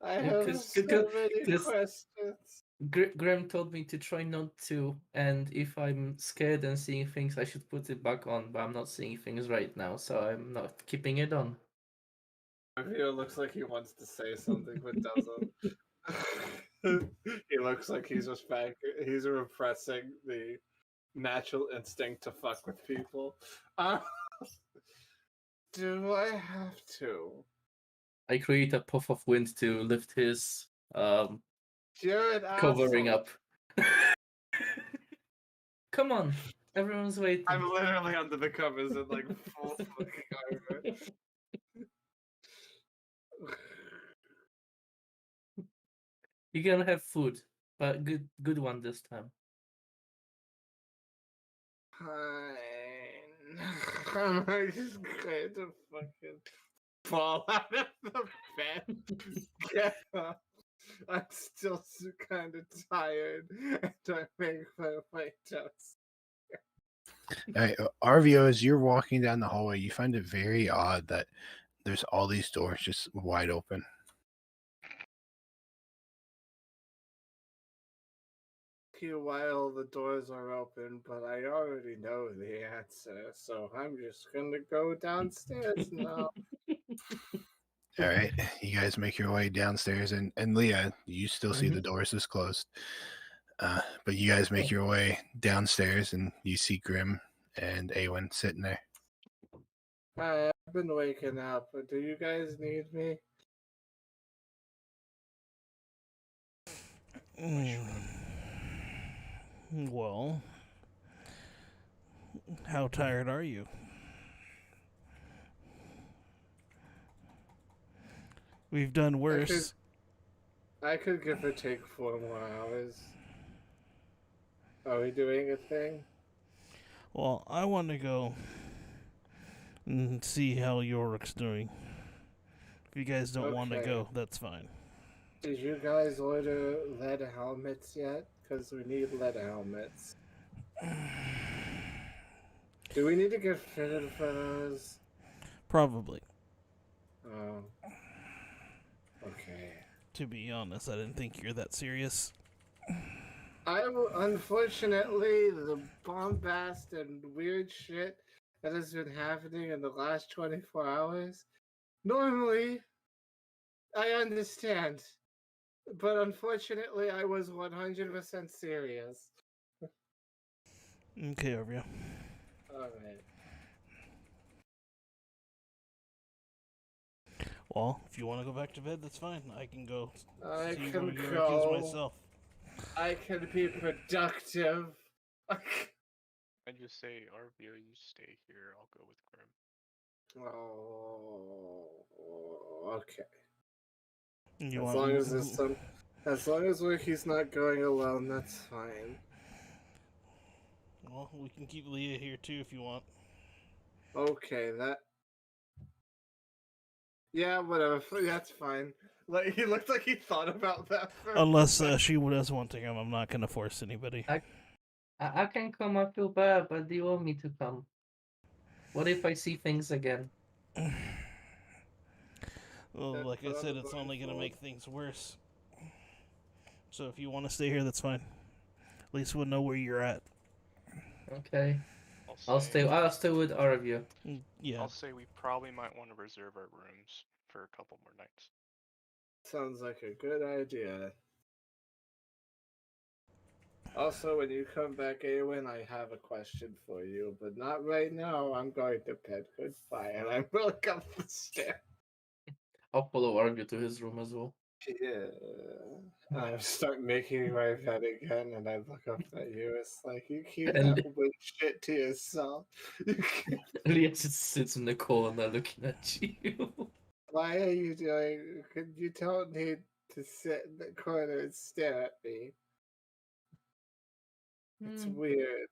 I have so many questions. Graham told me to try not to, and if I'm scared and seeing things, I should put it back on, but I'm not seeing things right now, so I'm not keeping it on. Arvio looks like he wants to say something but doesn't. He looks like he's repressing the natural instinct to fuck with people. Do I have to? I create a puff of wind to lift his You're an covering asshole. up. Come on, everyone's waiting. I'm literally under the covers in like full fucking armor. You're gonna have food, but good one this time. Fine. I'm just going to fucking fall out of the bed. Get up. I'm still kind of tired, and I make my way downstairs. All right, Arvio, as you're walking down the hallway, you find it very odd that there's all these doors just wide open. You while the doors are open, but I already know the answer, so I'm just gonna go downstairs now. All right, you guys make your way downstairs, and Leah, you still see the Mhm. doors is closed. But you guys make Oh. your way downstairs, and you see Grim and Awen sitting there. Hi, I've been waking up. Do you guys need me? Well, how tired are you? We've done worse. I could give or take 4 more hours. Are we doing a thing? Well, I want to go and see how Yorick's doing. If you guys don't want to Okay. go, that's fine. Did you guys order lead helmets yet? Because we need lead helmets. Do we need to get fitted for those? Probably. Oh. Okay. To be honest, I didn't think you're that serious. Unfortunately, the bombast and weird shit that has been happening in the last 24 hours. Normally, I understand. But unfortunately, I was 100% serious. Okay, Arvio. Alright. Well, if you want to go back to bed, that's fine. I can go I see can where Yorick is go. myself. I can be productive. I just say, Arvio, you stay here. I'll go with Grim. Oh, okay. You As want long as there's some, as long as he's not going alone, that's fine. Well, we can keep Leah here too if you want. Okay, that. Yeah, whatever. That's fine. Like he looked like he thought about that. Unless she does want to come, I'm not going to force anybody. I can come. I feel bad, but do you want me to come? What if I see things again? Well, That's like I what said, I'm it's going only going to for. make things worse. So if you want to stay here, that's fine. At least we'll know where you're at. Okay. I'll say, I'll stay with all of you. Yeah. I'll say we probably might want to reserve our rooms for a couple more nights. Sounds like a good idea. Also, when you come back, Awen, I have a question for you, but not right now. I'm going to bed. Goodbye, and I will come up the stairs. I'll follow Arvio to his room as well. Yeah. I start making my bed again, and I look up at you. It's like you keep And that weird shit to yourself. Leah just sits in the corner looking at you. Why are you doing? You don't need to sit in the corner and stare at me. It's Hmm. weird.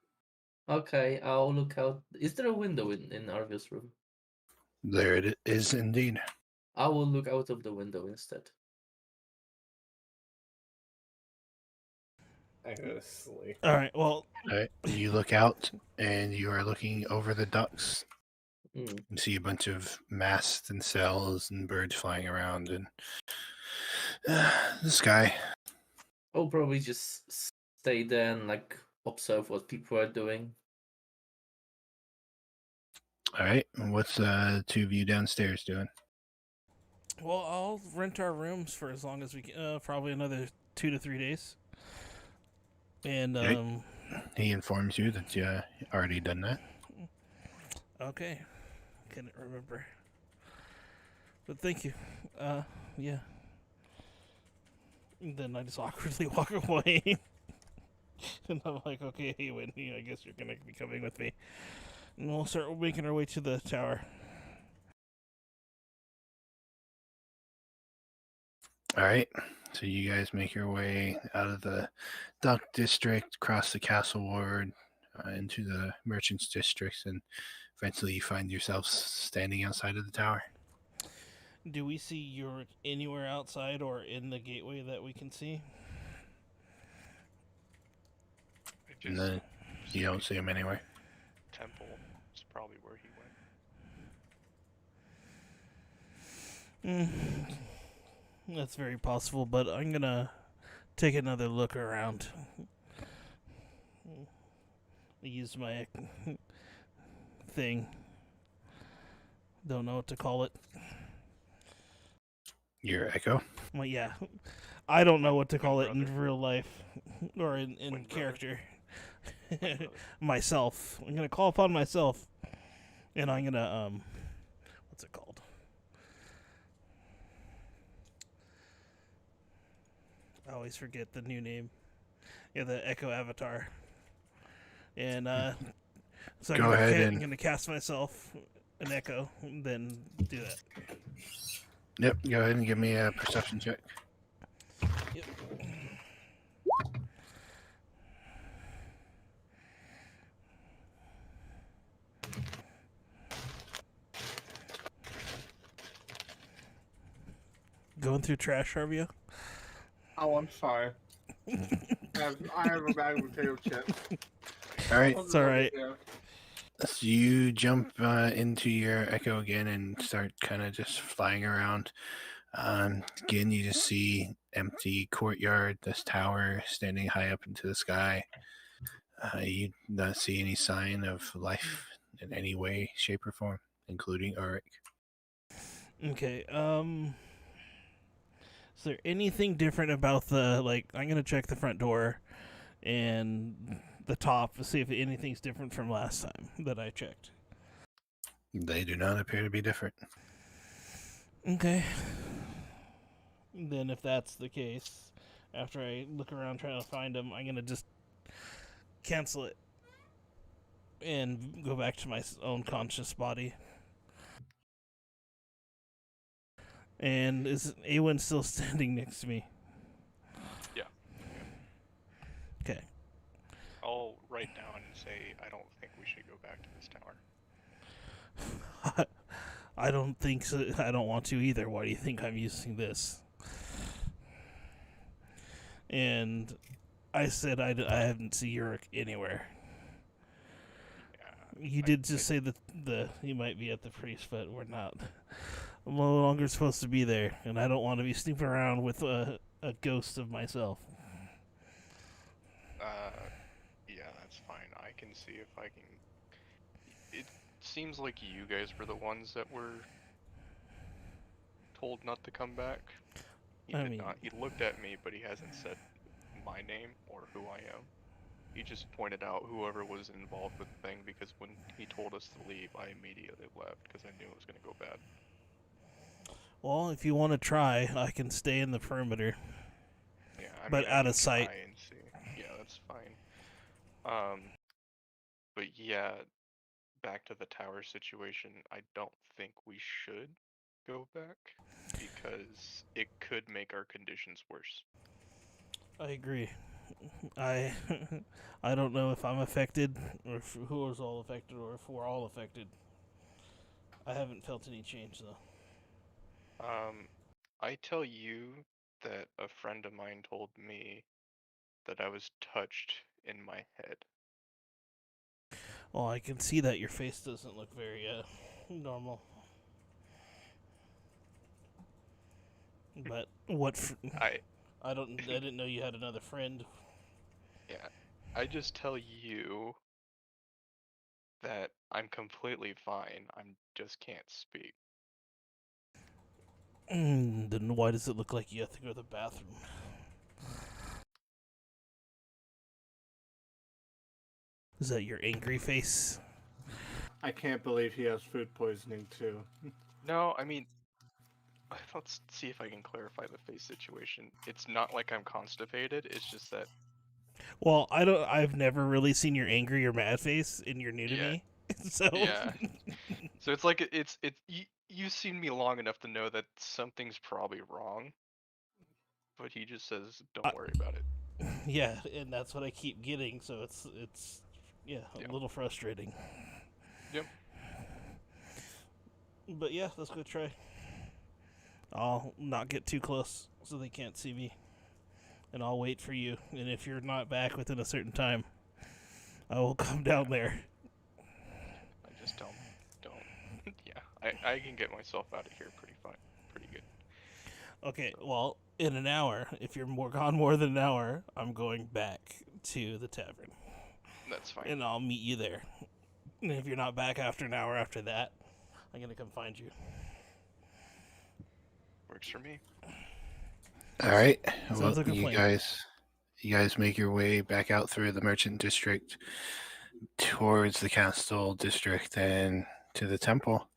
Okay, I'll look out. Is there a window in Arvio's room? There it is indeed. I will look out of the window instead. I go to sleep. All right. Well, All right, you look out, and you are looking over the ducks. Mm. You see a bunch of masts and sails and birds flying around, and the sky. I'll probably just stay there and like observe what people are doing. All right, what's the two of you downstairs doing? well, I'll rent our rooms for as long as we can. Probably another 2 to 3 days. And Okay. He informs you that you already done that. okay, couldn't remember. But thank you. Yeah. And then I just awkwardly walk away. And I'm like, okay, Whitney, I guess you're gonna be coming with me. And we'll start making our way to the tower. All right, so you guys make your way out of the dock district, across the castle ward, into the merchants districts, and eventually you find yourselves standing outside of the tower. Do we see Yorick anywhere outside or in the gateway that we can see? I And just then you don't see him anywhere. temple. It's probably where he went. That's very possible, but I'm gonna take another look around. Use my thing. Don't know what to call it. Your echo. Well, yeah. I don't know what to Twin call it in brother. real life or in Twin brother. character. Brother. Myself. I'm gonna call upon myself, and I'm gonna what's it called? I always forget the new name. Yeah, the Echo Avatar. And so Go ahead I'm and- gonna cast myself an Echo, and then do that. Yep. Go ahead and give me a perception check. Yep. Going through trash, Harvey? Oh, I'm sorry. I have a bag of potato chips. All right. It's all right. Yeah. So you jump into your echo again and start kind of just flying around. Again, you just see empty courtyard, this tower standing high up into the sky. You don't see any sign of life in any way, shape, or form, including Ulrich. Okay, is there anything different about the, like, I'm gonna check the front door and the top to see if anything's different from last time that I checked. They do not appear to be different. Okay. Then if that's the case, after I look around trying to find them, I'm gonna just cancel it and go back to my own conscious body. And is Awen still standing next to me? Yeah. Okay. I'll write down and say I don't think we should go back to this tower. I don't think so. I don't want to either. Why do you think I'm using this? And I said I haven't seen Yurik anywhere. Yeah. You did just say that he might be at the priest, but we're not. I'm no longer supposed to be there, and I don't want to be snooping around with a ghost of myself. Yeah, that's fine. I can see if I can. It seems like you guys were the ones that were told not to come back. He I did mean- not. He looked at me, but he hasn't said my name or who I am. He just pointed out whoever was involved with the thing because when he told us to leave, I immediately left because I knew it was going to go bad. Well, if you want to try, I can stay in the perimeter. Yeah, I But mean, I out can of sight. try and see. Yeah, that's fine. But yeah, back to the tower situation. I don't think we should go back because it could make our conditions worse. I agree. I I don't know if I'm affected or if who is all affected or if we're all affected. I haven't felt any change though. I tell you that a friend of mine told me that I was touched in my head. Well, I can see that your face doesn't look very normal. But what? I didn't know you had another friend. Yeah, I just tell you that I'm completely fine. I just can't speak. Then why does it look like you have to go to the bathroom? Is that your angry face? I can't believe he has food poisoning too. No, I mean, let's see if I can clarify the face situation. It's not like I'm constipated. It's just that Well, I've never really seen your angry or mad face, and you're new to Yeah. me, so Yeah. So it's like you've seen me long enough to know that something's probably wrong. But he just says, "Don't worry about it." yeah, and that's what I keep getting. So it's yeah, a Yeah. little frustrating. Yep. But yeah, let's go try. I'll not get too close so they can't see me, and I'll wait for you. And if you're not back within a certain time, I will come down there. just don't. Yeah, I can get myself out of here pretty good. Okay, well, in an hour, if you're gone more than an hour, I'm going back to the tavern, That's fine. and I'll meet you there. And if you're not back after an hour after that, I'm gonna come find you. Works for me. All right. Sounds Well, like a you plan. guys make your way back out through the merchant district towards the castle district and to the temple.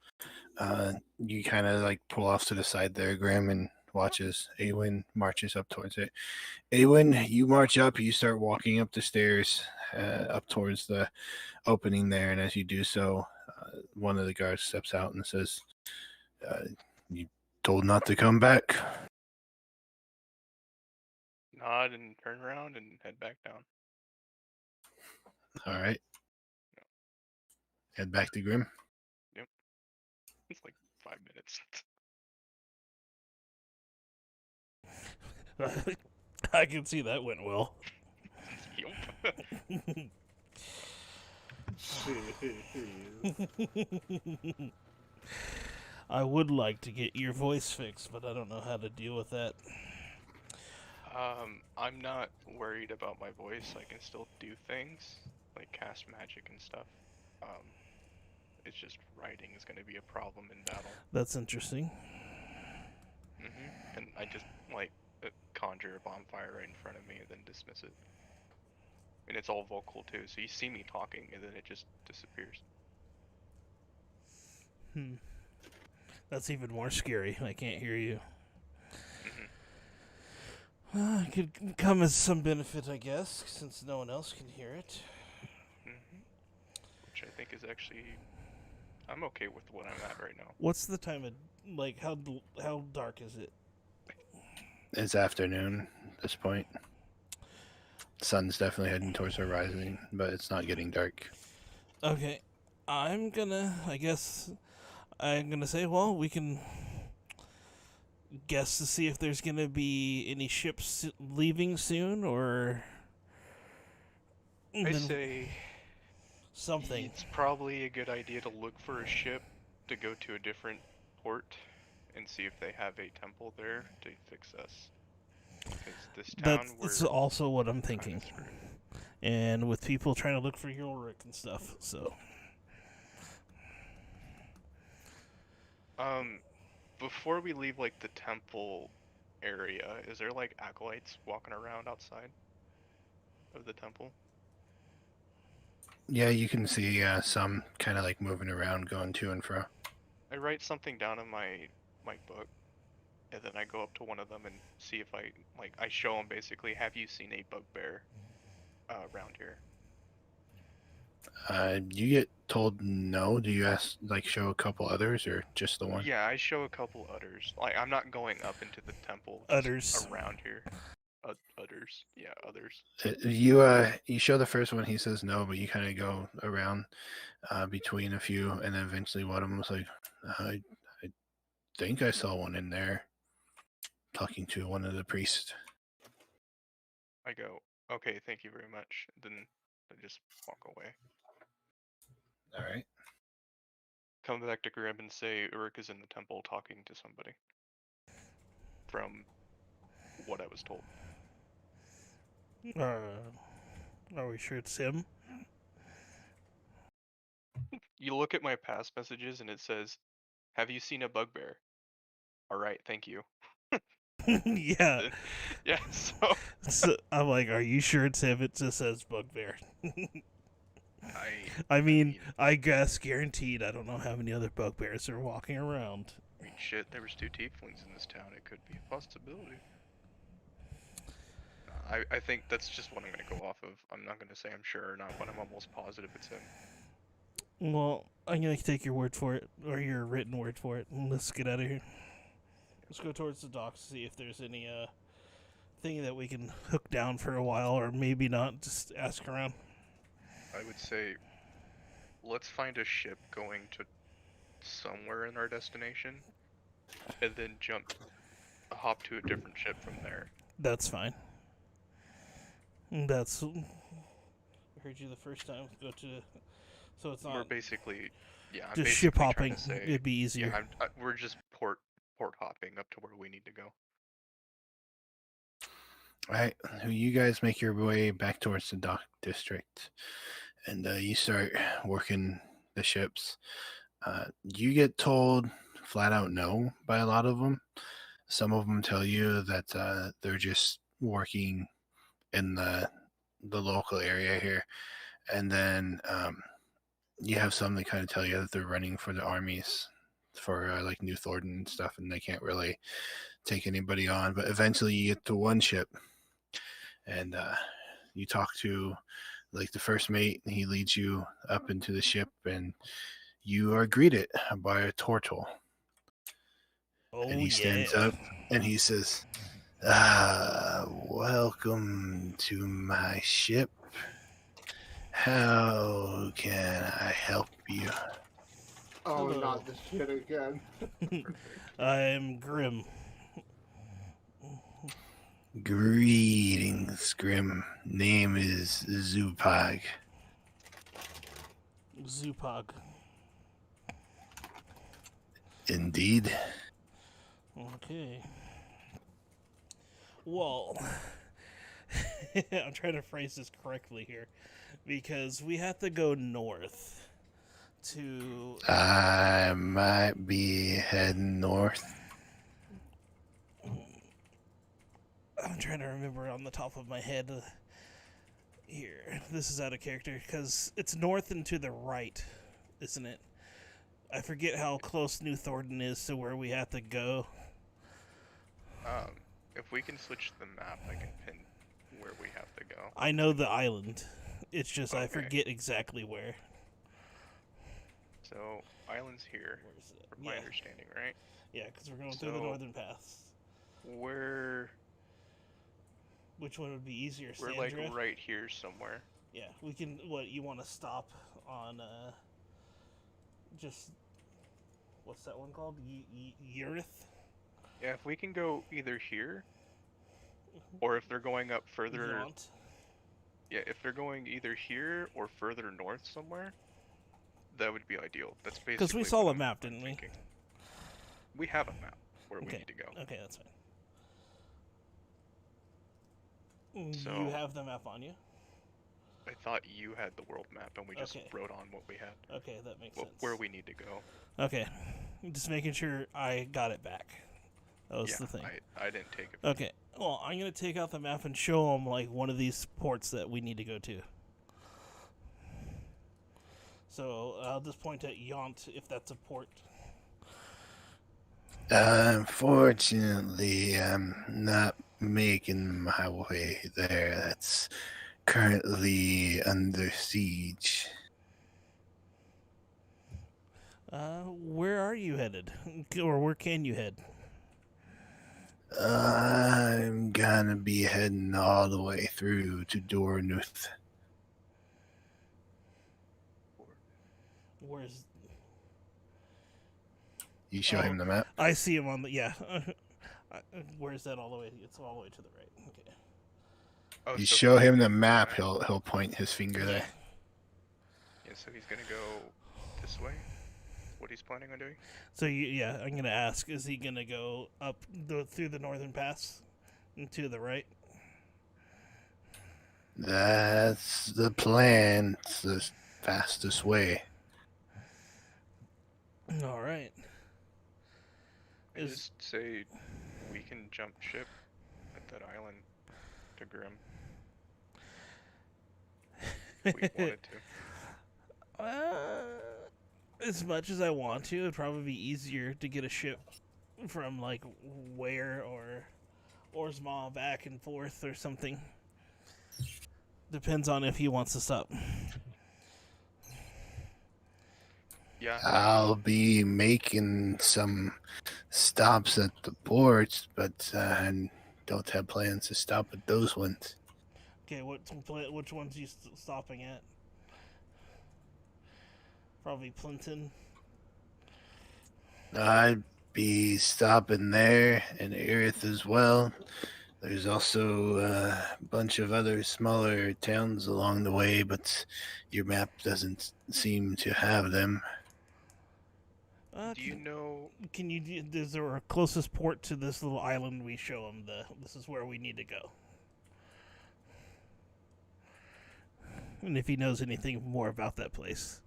You kind of like pull off to the side there, Graham, and watches Awen marches up towards it. Awen, you march up, you start walking up the stairs up towards the opening there, and as you do so, one of the guards steps out and says, you told not to come back. Nod and turn around and head back down. All right. Head back to Grim. It's like 5 minutes. I can see that went well. Yup. I would like to get your voice fixed, but I don't know how to deal with that. I'm not worried about my voice. I can still do things, like cast magic and stuff. It's just writing is going to be a problem in battle. That's interesting. And I just, like, conjure a bonfire right in front of me and then dismiss it. And it's all vocal, too, so you see me talking and then it just disappears. That's even more scary. I can't hear you. It could come as some benefit, I guess, since no one else can hear it. Which I think is actually... I'm okay with what I'm at right now. What's the time of, like, how dark is it? It's afternoon at this point. Sun's definitely heading towards the horizon, but it's not getting dark. Okay, I'm gonna say, well, we can guess to see if there's gonna be any ships leaving soon, or I say something. it's probably a good idea to look for a ship to go to a different port and see if they have a temple there to fix us. Because this town, That's also what I'm thinking. And with people trying to look for Ulrich and stuff, so. Before we leave, like, the temple area, is there, like, acolytes walking around outside of the temple? Yeah, you can see some kind of like moving around, going to and fro. I write something down in my book, and then I go up to one of them and see if I show them basically, have you seen a bugbear around here? You get told no. Do you show a couple others or just the one? Yeah, I show a couple others. Like, I'm not going up into the temple. Others. Around here. Others. Yeah, others. You show the first one. He says no, but you kind of go around between a few, and then eventually one of them was like, I think I saw one in there talking to one of the priests. I go, okay, thank you very much. Then I just walk away. All right. Come back to Grim and say Uruk is in the temple talking to somebody. From what I was told. Are we sure it's him? You look at my past messages and it says, have you seen a bugbear? Alright, thank you. Yeah. Yeah, So I'm like, are you sure it's him? It just says bugbear. I mean, I guess guaranteed. I don't know how many other bugbears are walking around. I mean, shit, there was 2 tieflings in this town. It could be a possibility. I think that's just what I'm going to go off of. I'm not going to say I'm sure or not, but I'm almost positive it's him. Well, I'm going to take your word for it, or your written word for it, and let's get out of here. Let's go towards the docks, see if there's any thing that we can hook down for a while, or maybe not. Just ask around. I would say, let's find a ship going to somewhere in our destination, and then hop to a different ship from there. That's fine. I heard you the first time. Go to So it's We're not basically, yeah, I'm just ship basically trying hopping. to say, It'd be easier. yeah, we're just port hopping up to where we need to go. All right, you guys make your way back towards the dock district, and you start working the ships. You get told flat out no by a lot of them. Some of them tell you that they're just working in the local area here, and then you have some that kind of tell you that they're running for the armies for like New Thornton and stuff, and they can't really take anybody on. But eventually, you get to one ship, and you talk to like the first mate, and he leads you up into the ship, and you are greeted by a turtle. Oh And he stands up and he says, welcome to my ship. How can I help you? Oh, Hello. not this shit again. I'm Grim. Greetings, Grim. Name is Zupag. Zupog. Indeed. Okay. Well, I'm trying to phrase this correctly here, because we have to go north to. I might be heading north. I'm trying to remember on the top of my head. Here, this is out of character because it's north and to the right, isn't it? I forget how close New Thornton is to where we have to go. If we can switch the map, I can pin where we have to go. I know the island. It's just I Okay. forget exactly where. So, island's here, Where is it? from my understanding, right? Yeah, because we're going through the So- northern paths. Which one would be easier? We're like Sandra? right here somewhere. Yeah, we can. What you want to stop on? Just what's that one called? Yurith. Yeah, if we can go either here, or if they're going up further. Yaunt. Yeah, if they're going either here or further north somewhere, that would be ideal. That's basically. Because we saw what a I'm map, didn't we? thinking. We have a map where we Okay. need to go. Okay, that's fine. So- You have the map on you. I thought you had the world map, and we just Okay. wrote on what we had, Okay, that makes sense. where we need to go. Okay, just making sure I got it back. That was Yeah, the thing. I didn't take it. Okay, well, I'm gonna take out the map and show them like one of these ports that we need to go to. So I'll just point at Yaunt if that's a port. Unfortunately, I'm not making my way there. That's currently under siege. Where are you headed? Or where can you head? I'm gonna be heading all the way through to Dornuth. Where's... You show Oh. him the map. I see him on the... Yeah. Where's that all the way? It's all the way to the right. Okay. Oh, You so show he's him the gonna- map. alright. He'll point his finger there. Yeah, so he's gonna go this way. What he's planning on doing? So yeah, I'm gonna ask: is he gonna go up through the northern pass and to the right? That's the plan. It's the fastest way. All right. I Is- just say we can jump ship at that island to Grim. If we wanted to. As much as I want to, it'd probably be easier to get a ship from like Ware or Orsma back and forth or something. Depends on if he wants to stop. Yeah. I'll be making some stops at the ports, but I don't have plans to stop at those ones. Okay, which ones are you stopping at? Probably Plinton. I'd be stopping there in Erith as well, There's also a bunch of other smaller towns along the way, but your map doesn't seem to have them. Do you know? Can you? Is there a closest port to this little island? We show him this is where we need to go. And if he knows anything more about that place.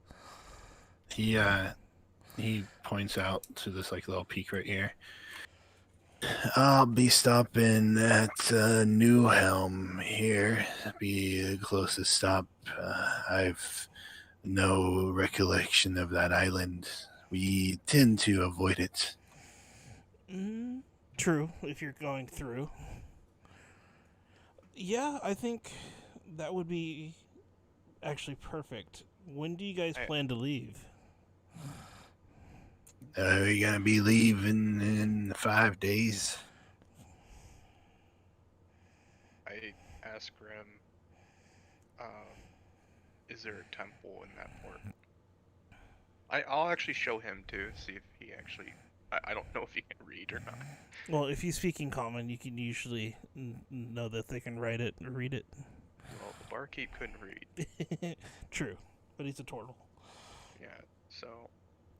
He points out to this like little peak right here. I'll be stopping at New Helm here. Be the closest stop. I've no recollection of that island. We tend to avoid it. True, if you're going through. Yeah, I think that would be actually perfect. When do you guys plan to leave? We're gonna be leaving in 5 days. I asked Grim, is there a temple in that port? I'll actually show him too, see if he actually. I don't know if he can read or not. Well, if you speak in common, you can usually know that they can write it or read it. Well, the barkeep couldn't read. True, but he's a turtle. Yeah, so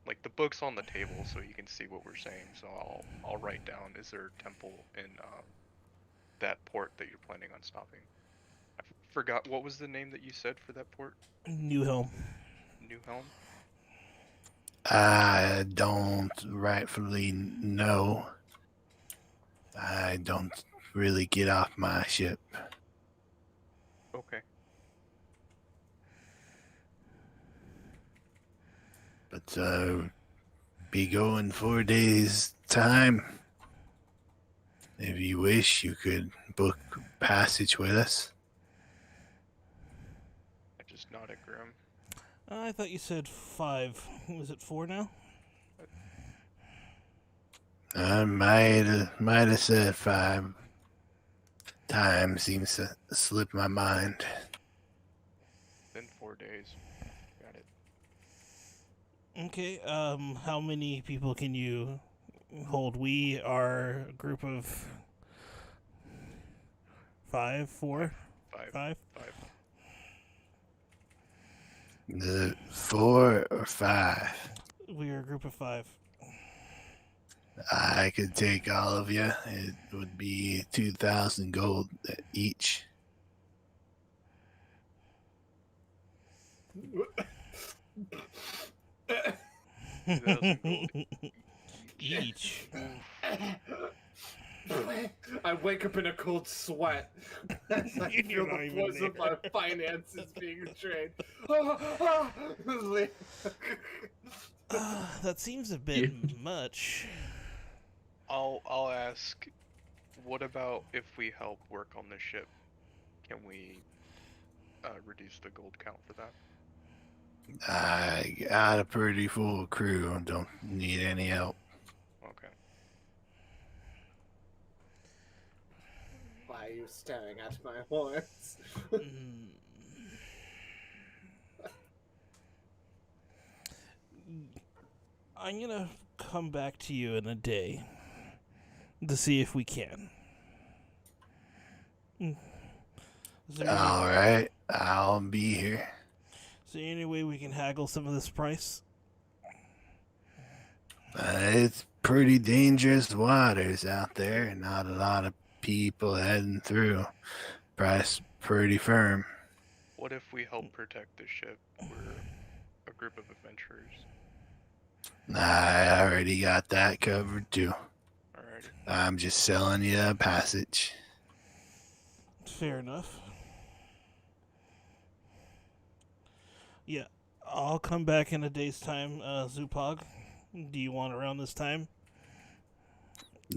like the book's on the table, so you can see what we're saying. So I'll write down. Is there a temple in that port that you're planning on stopping? I forgot what was the name that you said for that port. New Helm. New Helm. I don't rightfully know. I don't really get off my ship. Okay. But be going 4 days time. If you wish, you could book passage with us. I just nodded, Grim. I thought you said 5. Is it 4 now? I might have said 5. Time seems to slip my mind. Then 4 days. Got it. Okay, how many people can you hold? We are a group of 5, 4? 5? The 4 or 5. We are a group of 5. I could take all of you. It would be 2,000 gold each. Each. I wake up in a cold sweat as I You're feel not the even force of my there. finances being drained. That seems a bit much. I'll ask. What about if we help work on the ship? Can we reduce the gold count for that? I got a pretty full crew. Don't need any help. Okay. Why are you staring at my horns? I'm gonna come back to you in a day to see if we can. Is there any- All right, I'll be here. Is there any way we can haggle some of this price? It's pretty dangerous waters out there. Not a lot of people heading through. Price pretty firm. What if we help protect the ship? We're a group of adventurers. I already got that covered too. Alrighty. I'm just selling you a passage. Fair enough. Yeah, I'll come back in a day's time, Zupog. Do you want around this time?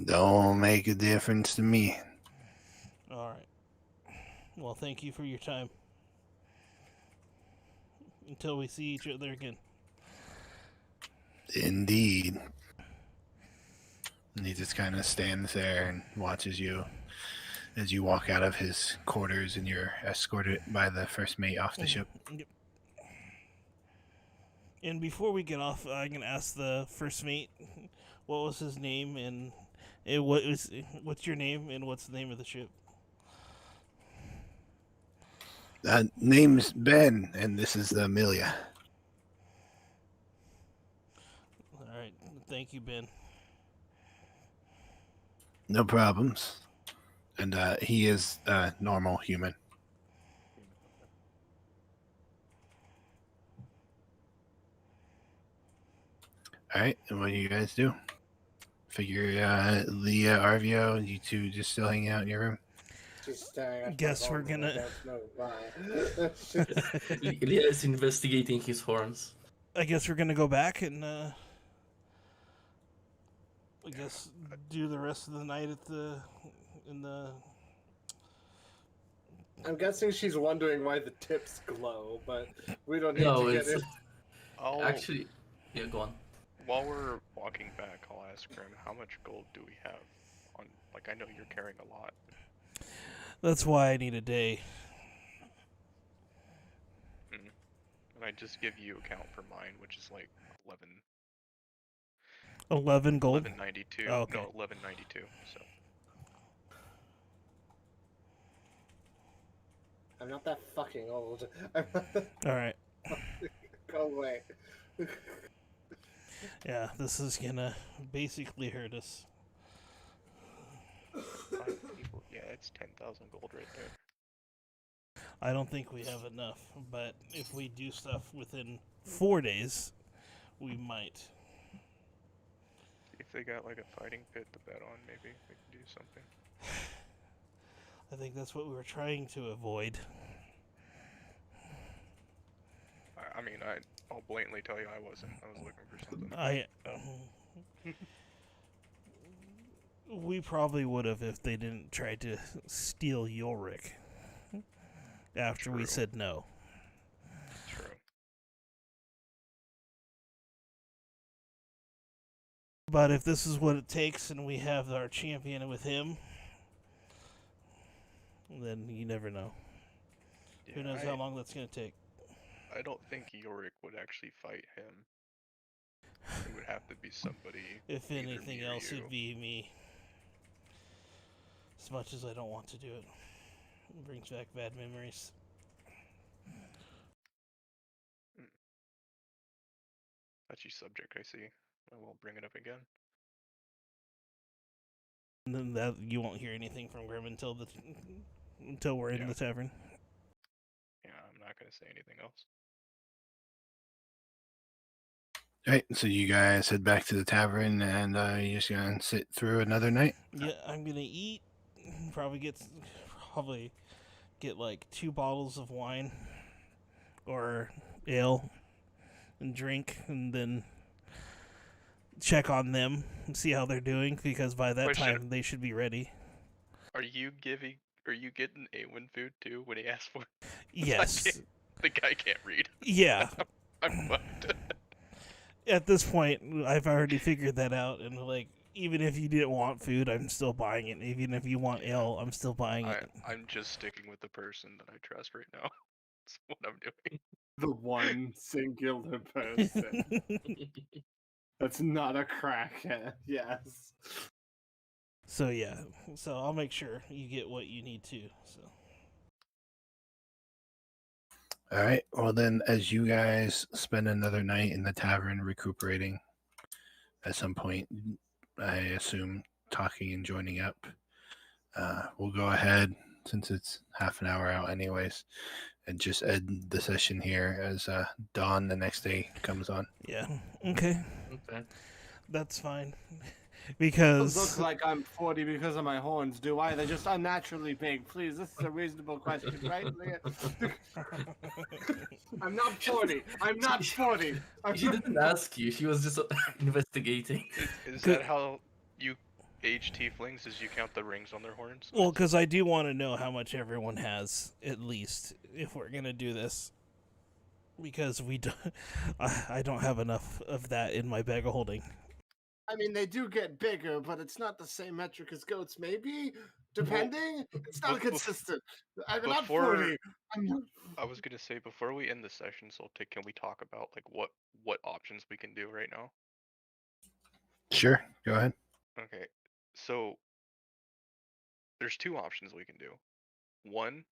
Don't make a difference to me. Alright. Well, thank you for your time. Until we see each other again. Indeed. And he just kind of stands there and watches you as you walk out of his quarters and you're escorted by the first mate off the ship. Yep. And before we get off, I can ask the first mate what was his name and What's your name and what's the name of the ship? Name's Ben, and this is the Amelia. All right, thank you, Ben. No problems. And he is a normal human. All right, and what do you guys do? Figure the RVO and you two just still hanging out in your room? Just staring at Guess my we're horn, gonna- I don't know why. Leah is investigating his horns. I guess we're gonna go back and I guess do the rest of the night in the. I'm guessing she's wondering why the tips glow, but we don't need No, to get it's it. actually. Yeah, go on. While we're walking back, I'll ask Grim, how much gold do we have? On, like, I know you're carrying a lot. That's why I need a day. And I just give you a count for mine, which is like 11 gold. 1192. Oh, okay. No, 1192. So I'm not that fucking old. All right. Go away. Yeah, this is gonna basically hurt us. 5 people. Yeah, it's 10,000 gold right there. I don't think we have enough, but if we do stuff within 4 days, we might. If they got like a fighting pit to bet on, maybe we can do something. I think that's what we were trying to avoid. I mean, I'll blatantly tell you I wasn't. I was looking for something. We probably would have if they didn't try to steal Ulrich after we True. said no. True. But if this is what it takes and we have our champion with him, then you never know. Who knows how long that's going to take. I don't think Yorick would actually fight him. It would have to be somebody. If either anything me or else, you. it'd be me. As much as I don't want to do it. It brings back bad memories. Touchy subject, I see. I won't bring it up again. And then that you won't hear anything from Grim until we're in Yeah. the tavern. Yeah, I'm not gonna say anything else. All right, so you guys head back to the tavern, and you're just gonna sit through another night. Yeah, I'm gonna eat. Probably get like 2 bottles of wine or ale and drink, and then check on them and see how they're doing, because by that Question. time they should be ready. Are you getting Awen food too when he asks for it? Yes. The guy can't read. Yeah. I'm fucked. At this point, I've already figured that out, and like, even if you didn't want food, I'm still buying it. Even if you want ale, I'm still buying it. I'm just sticking with the person that I trust right now. That's what I'm doing. The one singular person. That's not a crackhead. Yes. So yeah, so I'll make sure you get what you need to. So All right. Well, then, as you guys spend another night in the tavern recuperating, at some point, I assume talking and joining up, we'll go ahead, since it's half an hour out anyways, and just end the session here as dawn the next day comes on. yeah, okay, Okay. that's fine. It Because looks like I'm 40 because of my horns, do I? They're just unnaturally big. Please, this is a reasonable question, right, Leah? I'm not 40. I'm not 40. She didn't ask you. She was just investigating. Is Good. that how you age tieflings? Is you count the rings on their horns? well, because I do want to know how much everyone has, at least, if we're gonna do this. Because we don't, I don't have enough of that in my bag of holding. I mean, they do get bigger, but it's not the same metric as goats, maybe? Depending? It's not bef- consistent. I'm not before- 40. I'm not... I was gonna say, before we end the session, Soltic, can we talk about like what options we can do right now? Sure. Go ahead. Okay, So there's two options we can do. One,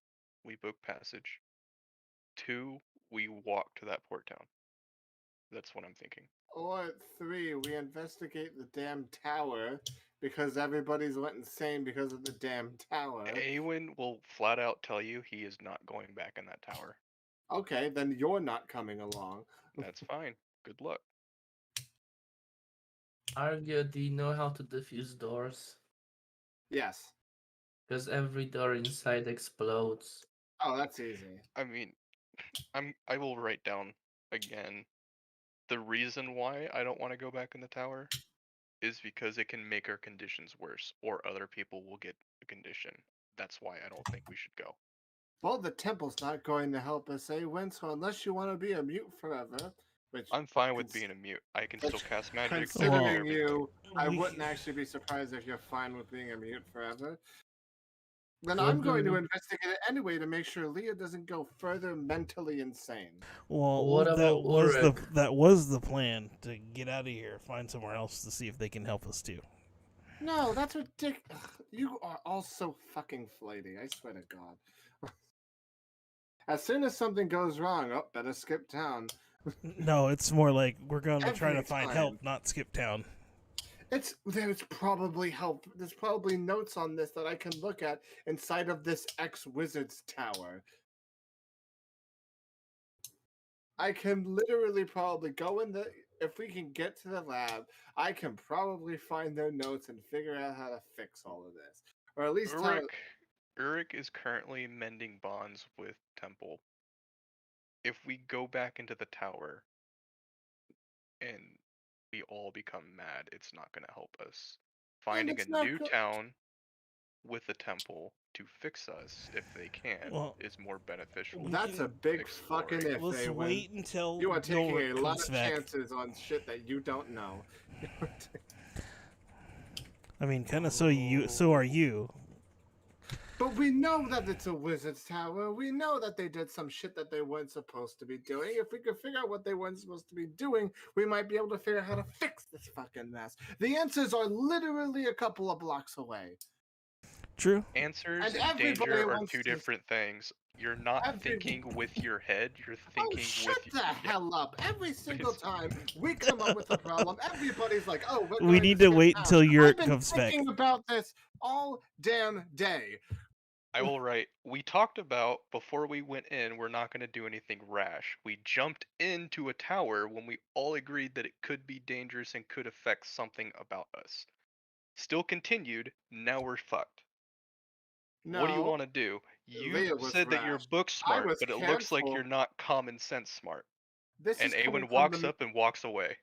we book passage. Two, we walk to that port town. That's what I'm thinking. Or 3, we investigate the damn tower because everybody's went insane because of the damn tower. Awen will flat out tell you he is not going back in that tower. Okay, then you're not coming along. That's fine. Good luck. Argo, do you know how to defuse doors? Yes. Because every door inside explodes. Oh, that's easy. I mean, I will write down again. The reason why I don't want to go back in the tower is because it can make our conditions worse, or other people will get a condition. That's why I don't think we should go. Well, the temple's not going to help us, Awen, so unless you want to be a mute forever, which I'm fine with being a mute. I can still cast magic. and do considering everything. you, I We- wouldn't actually be surprised if you're fine with being a mute forever. Then What I'm going do to we- investigate it anyway to make sure Leah doesn't go further mentally insane. Well, What that about Ulrich? was the plan, to get out of here, find somewhere else to see if they can help us too. No, that's ridiculous. You are all so fucking flighty, I swear to God. As soon as something goes wrong, oh, better skip town. No, it's more like we're going to try to Every find time. help, not skip town. There's probably help. There's probably notes on this that I can look at inside of this ex-wizard's tower. I can literally probably go in the... If we can get to the lab, I can probably find their notes and figure out how to fix all of this. Or at least tell... Uruk is currently mending bonds with Temple. If we go back into the tower and we all become mad, it's not going to help us. Finding it's a not new go- town with the Temple to fix us, if they can, Well, is more beneficial. we That's a can big exploring. fucking if, Let's Awen. wait until You are taking Ulrich a lot comes of back. chances on shit that you don't know. I mean, kind of so are you. But we know that it's a wizard's tower. We know that they did some shit that they weren't supposed to be doing. If we could figure out what they weren't supposed to be doing, we might be able to figure out how to fix this fucking mess. The answers are literally a couple of blocks away. True. Answers And and everybody danger are wants two to- different things. You're not thinking with your head, you're thinking Oh, shut with the hell up. Every single time we come up with a problem, everybody's like, oh, we're We going need to to skip wait town. until I've Uruk been comes back. thinking about this all damn day. I will write, we talked about before we went in, we're not going to do anything rash. We jumped into a tower when we all agreed that it could be dangerous and could affect something about us. Still continued, now we're fucked. No, What do you want to do? You Leah was said that you're rash. book smart, was but it looks like careful. you're not common sense smart. This And is coming Awen from walks the- up and walks away.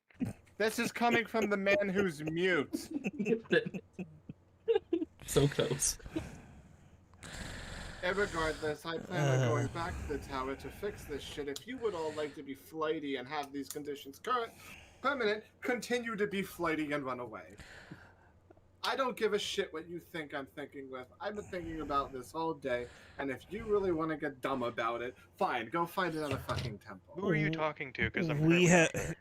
This is coming from the man who's mute. So close. And regardless, I plan on going back to the tower to fix this shit. If you would all like to be flighty and have these conditions permanent, continue to be flighty and run away. I don't give a shit what you think I'm thinking with. I've been thinking about this all day, and if you really want to get dumb about it, fine, go find another fucking temple. Who are you talking to? Because I'm We currently have not there.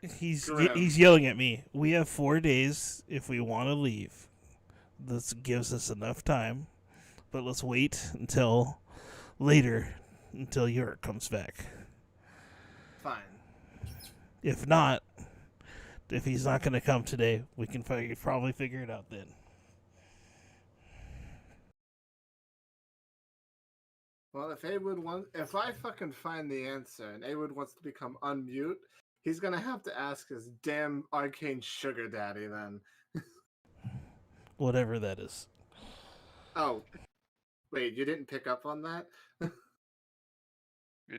Grim. he's yelling at me. We have 4 days if we want to leave. This gives us enough time, but let's wait until later, until Uruk comes back. Fine. If not, if he's not going to come today, we can probably figure it out then. Well, if I fucking find the answer and Awood wants to become unmute, he's gonna have to ask his damn arcane sugar daddy then. Whatever that is. Oh, wait, you didn't pick up on that?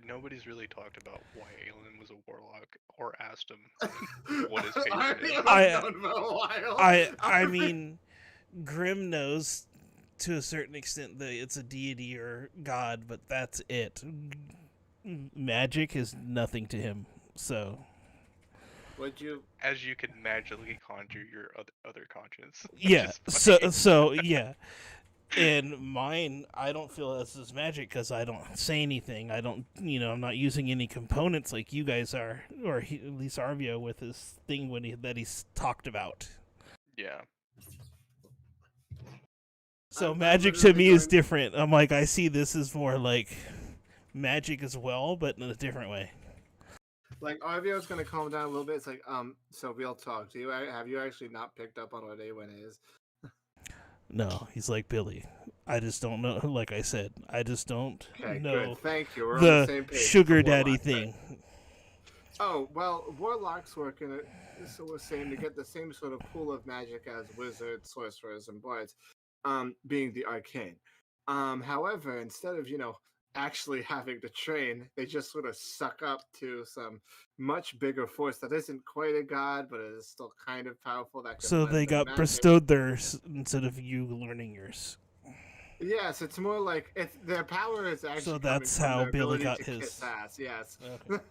Nobody's really talked about why Aelin was a warlock or asked him what his patron I've is. known for a while. I mean, Grim knows to a certain extent that it's a deity or god, but that's it. Magic is nothing to him, so... Would you? As you can magically conjure your other conscience. which Yeah, is so funny. yeah. And mine, I don't feel this is magic because I don't say anything. I don't, I'm not using any components like you guys are, or at least Arvio with his thing that he's talked about. Yeah. So I'm magic to literally me is going- different. I'm like, I see this as more like magic as well, but in a different way. Like RVO's gonna calm down a little bit. It's like, so real talk. Have you actually not picked up on what A1 is? No, he's like Billy. I just don't know. Like I said, I just don't Okay, know good. Thank you. We're on the the same page. sugar Warlock, daddy right? thing. Oh well, warlocks work in it. So we're saying to get the same sort of pool of magic as wizards, sorcerers, and bards, being the arcane. However, instead of actually having to train, they just sort of suck up to some much bigger force that isn't quite a god, but it is still kind of powerful. That can So lend they them got magic. bestowed theirs instead of you learning yours. Yes, it's more like their power is actually. So coming that's from how their Billy ability got to his. kiss ass. Yes. Okay.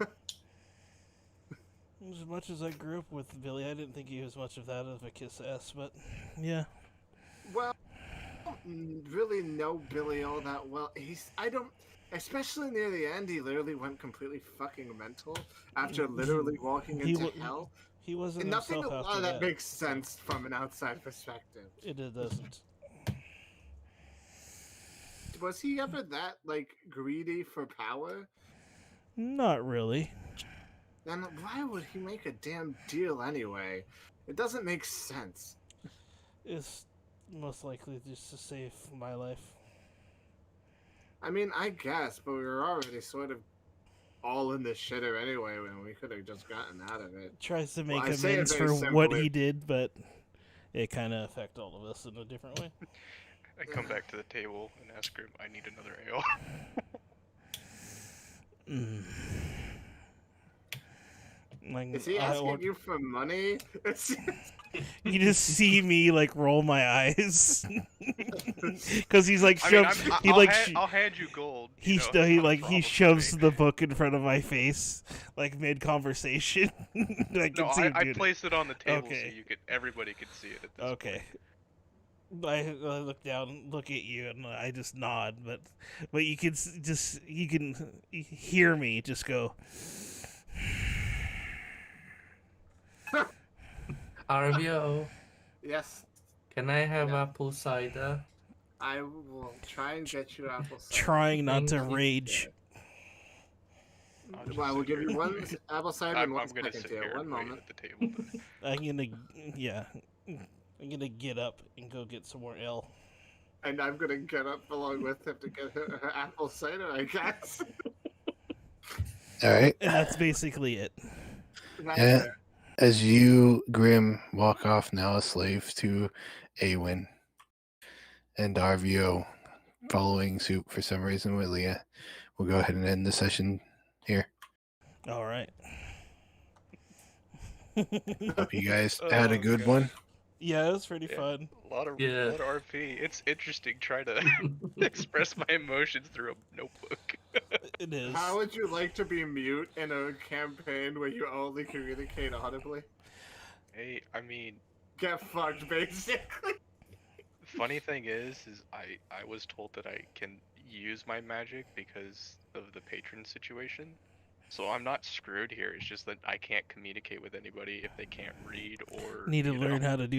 As much as I grew up with Billy, I didn't think he was much of that of a kiss ass, but yeah. Well, I don't really know Billy all that well. I don't, especially near the end, he literally went completely fucking mental after literally walking He into wa- hell. He wasn't And nothing a himself lot after of that that. makes sense from an outside perspective. It doesn't. Was he ever that greedy for power? Not really. Then why would he make a damn deal anyway? It doesn't make sense. It's most likely just to save my life. I mean, I guess, but we were already sort of all in the shitter anyway when we could have just gotten out of it. Tries to Well, make I say it amends very for what simply. he did, but it kind of affect all of us in a different way. I come back to the table and ask her, I need another ale. Mm. Like, Is he asking you for money? You just see me like roll my eyes because he's like I mean, I'll hand you gold. he you know, sh- it's not he a like he problem for shoves me. the book in front of my face like mid conversation. I can No, see him I doing it. place it on the table Okay. so everybody could see it at this Okay. I look down, look at you, and I just nod. But you can you can hear me just go. RVO, Yes, can I have Yeah. apple cider? I will try and get you apple cider. Trying not to Thank you. rage. I'll just Well, I will sit give here. you one apple cider and I'm one gonna second sit here. here One and wait moment. at the table. I'm gonna get up and go get some more ale. And I'm gonna get up along with him to get her apple cider, I guess. All right. And that's basically it. That's Yeah. fair. As you, Grim, walk off now a slave to Awen and RVO following suit for some reason with Leah, we'll go ahead and end the session here. All right. Hope you guys had a Oh, good gosh. one. Yeah, it was pretty Yeah. fun. A lot of Yeah. RP. It's interesting trying to express my emotions through a notebook. It is. How would you like to be mute in a campaign where you only communicate audibly? Hey, I mean, Get fucked, basically. funny thing is I was told that I can use my magic because of the patron situation. So I'm not screwed here. It's just that I can't communicate with anybody if they can't read or Need to you know. learn how to do